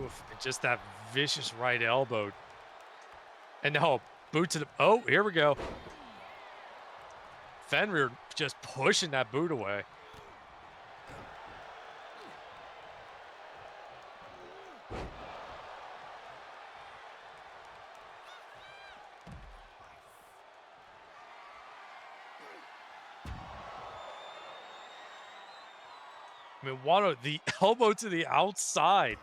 Oof, and just that vicious right elbow. And now boot to the... Oh, here we go. Fenrir just pushing that boot away. Minuano, the elbow to the outside.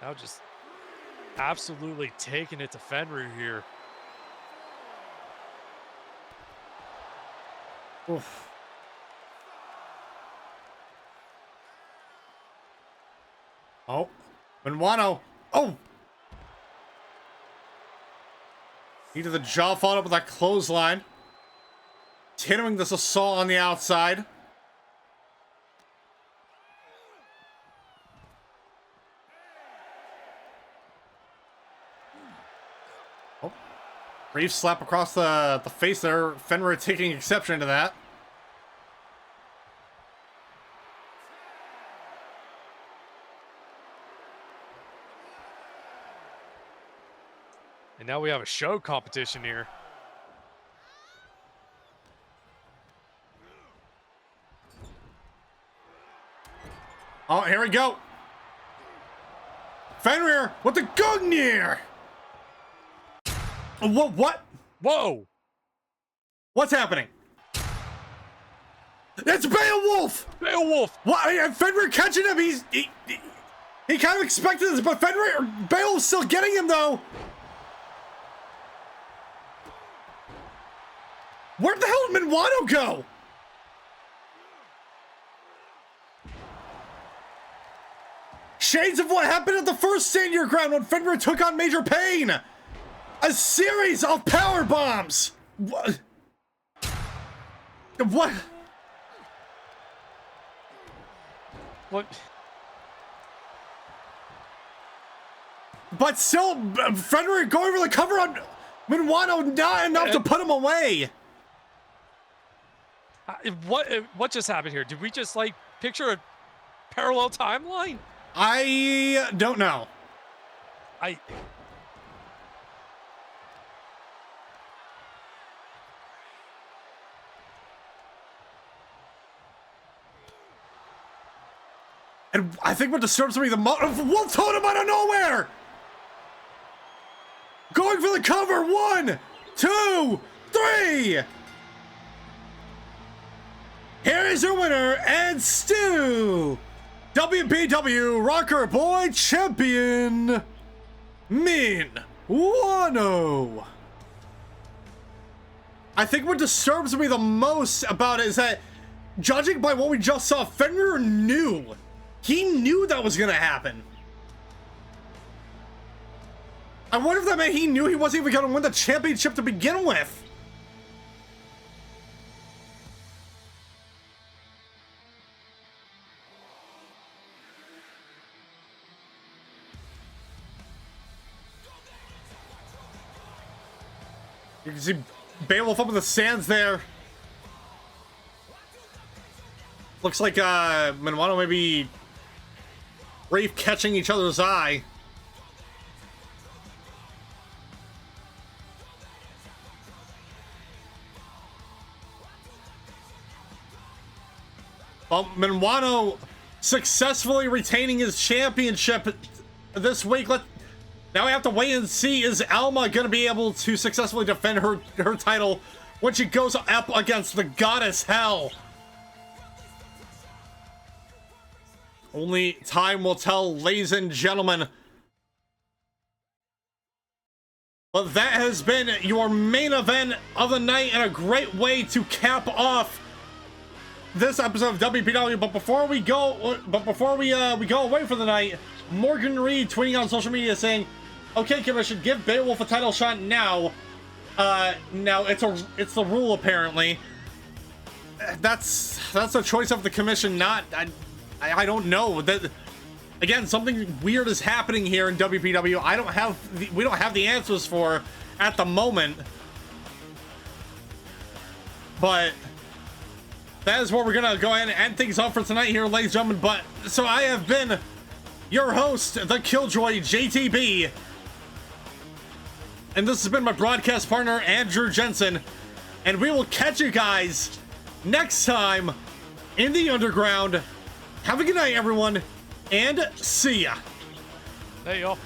Now just absolutely taking it to Fenrir here. Oof. Oh, Minuano. Oh! Knee to the jaw, followed up with that clothesline. Continuing this assault on the outside. Oh. Brief slap across the face there. Fenrir taking exception to that. And now we have a show competition here. Oh, here we go. Fenrir with the Gungnir. What? Whoa! What's happening? It's Beowulf! Beowulf! What? And Fenrir catching him. He kind of expected this, but Beowulf's still getting him though. Where the hell did Minuano go? Shades of what happened at the first Stand Your Ground when Fenrir took on Major Pain. A series of power bombs. What? What? What? But still, Fenrir going for the cover on Minuano, not enough to put him away. What just happened here? Did we just like picture a parallel timeline? I don't know. And I think what disturbs me the most, Wolf Totem out of nowhere! Going for the cover, 1, 2, 3! Here is your winner, and Stu! WPW Rockerboy Champion, Minuano! I think what disturbs me the most about it is that, judging by what we just saw, Fenrir knew. He knew that was gonna happen. I wonder if that meant he knew he wasn't even gonna win the championship to begin with. You can see Beowulf up in the stands there. Looks like Minuano maybe Rafe catching each other's eye. Well, Minuano successfully retaining his championship this week. Now we have to wait and see, is Alma going to be able to successfully defend her title when she goes up against the goddess Hel? Only time will tell, ladies and gentlemen. But that has been your main event of the night and a great way to cap off this episode of WPW. But before we go, we go away for the night, Montgunnery tweeting on social media saying, "Okay, Commission, give Beowulf a title shot now." Now it's the rule apparently. That's a choice of the Commission, not I don't know. That again, something weird is happening here in WPW. We don't have the answers for at the moment. But that is where we're gonna go ahead and end things off for tonight here, ladies and gentlemen. But so I have been your host, the Killjoy JTB. And this has been my broadcast partner, Andrew Jensen. And we will catch you guys next time in the underground. Have a good night, everyone, and see ya. Hey, y'all.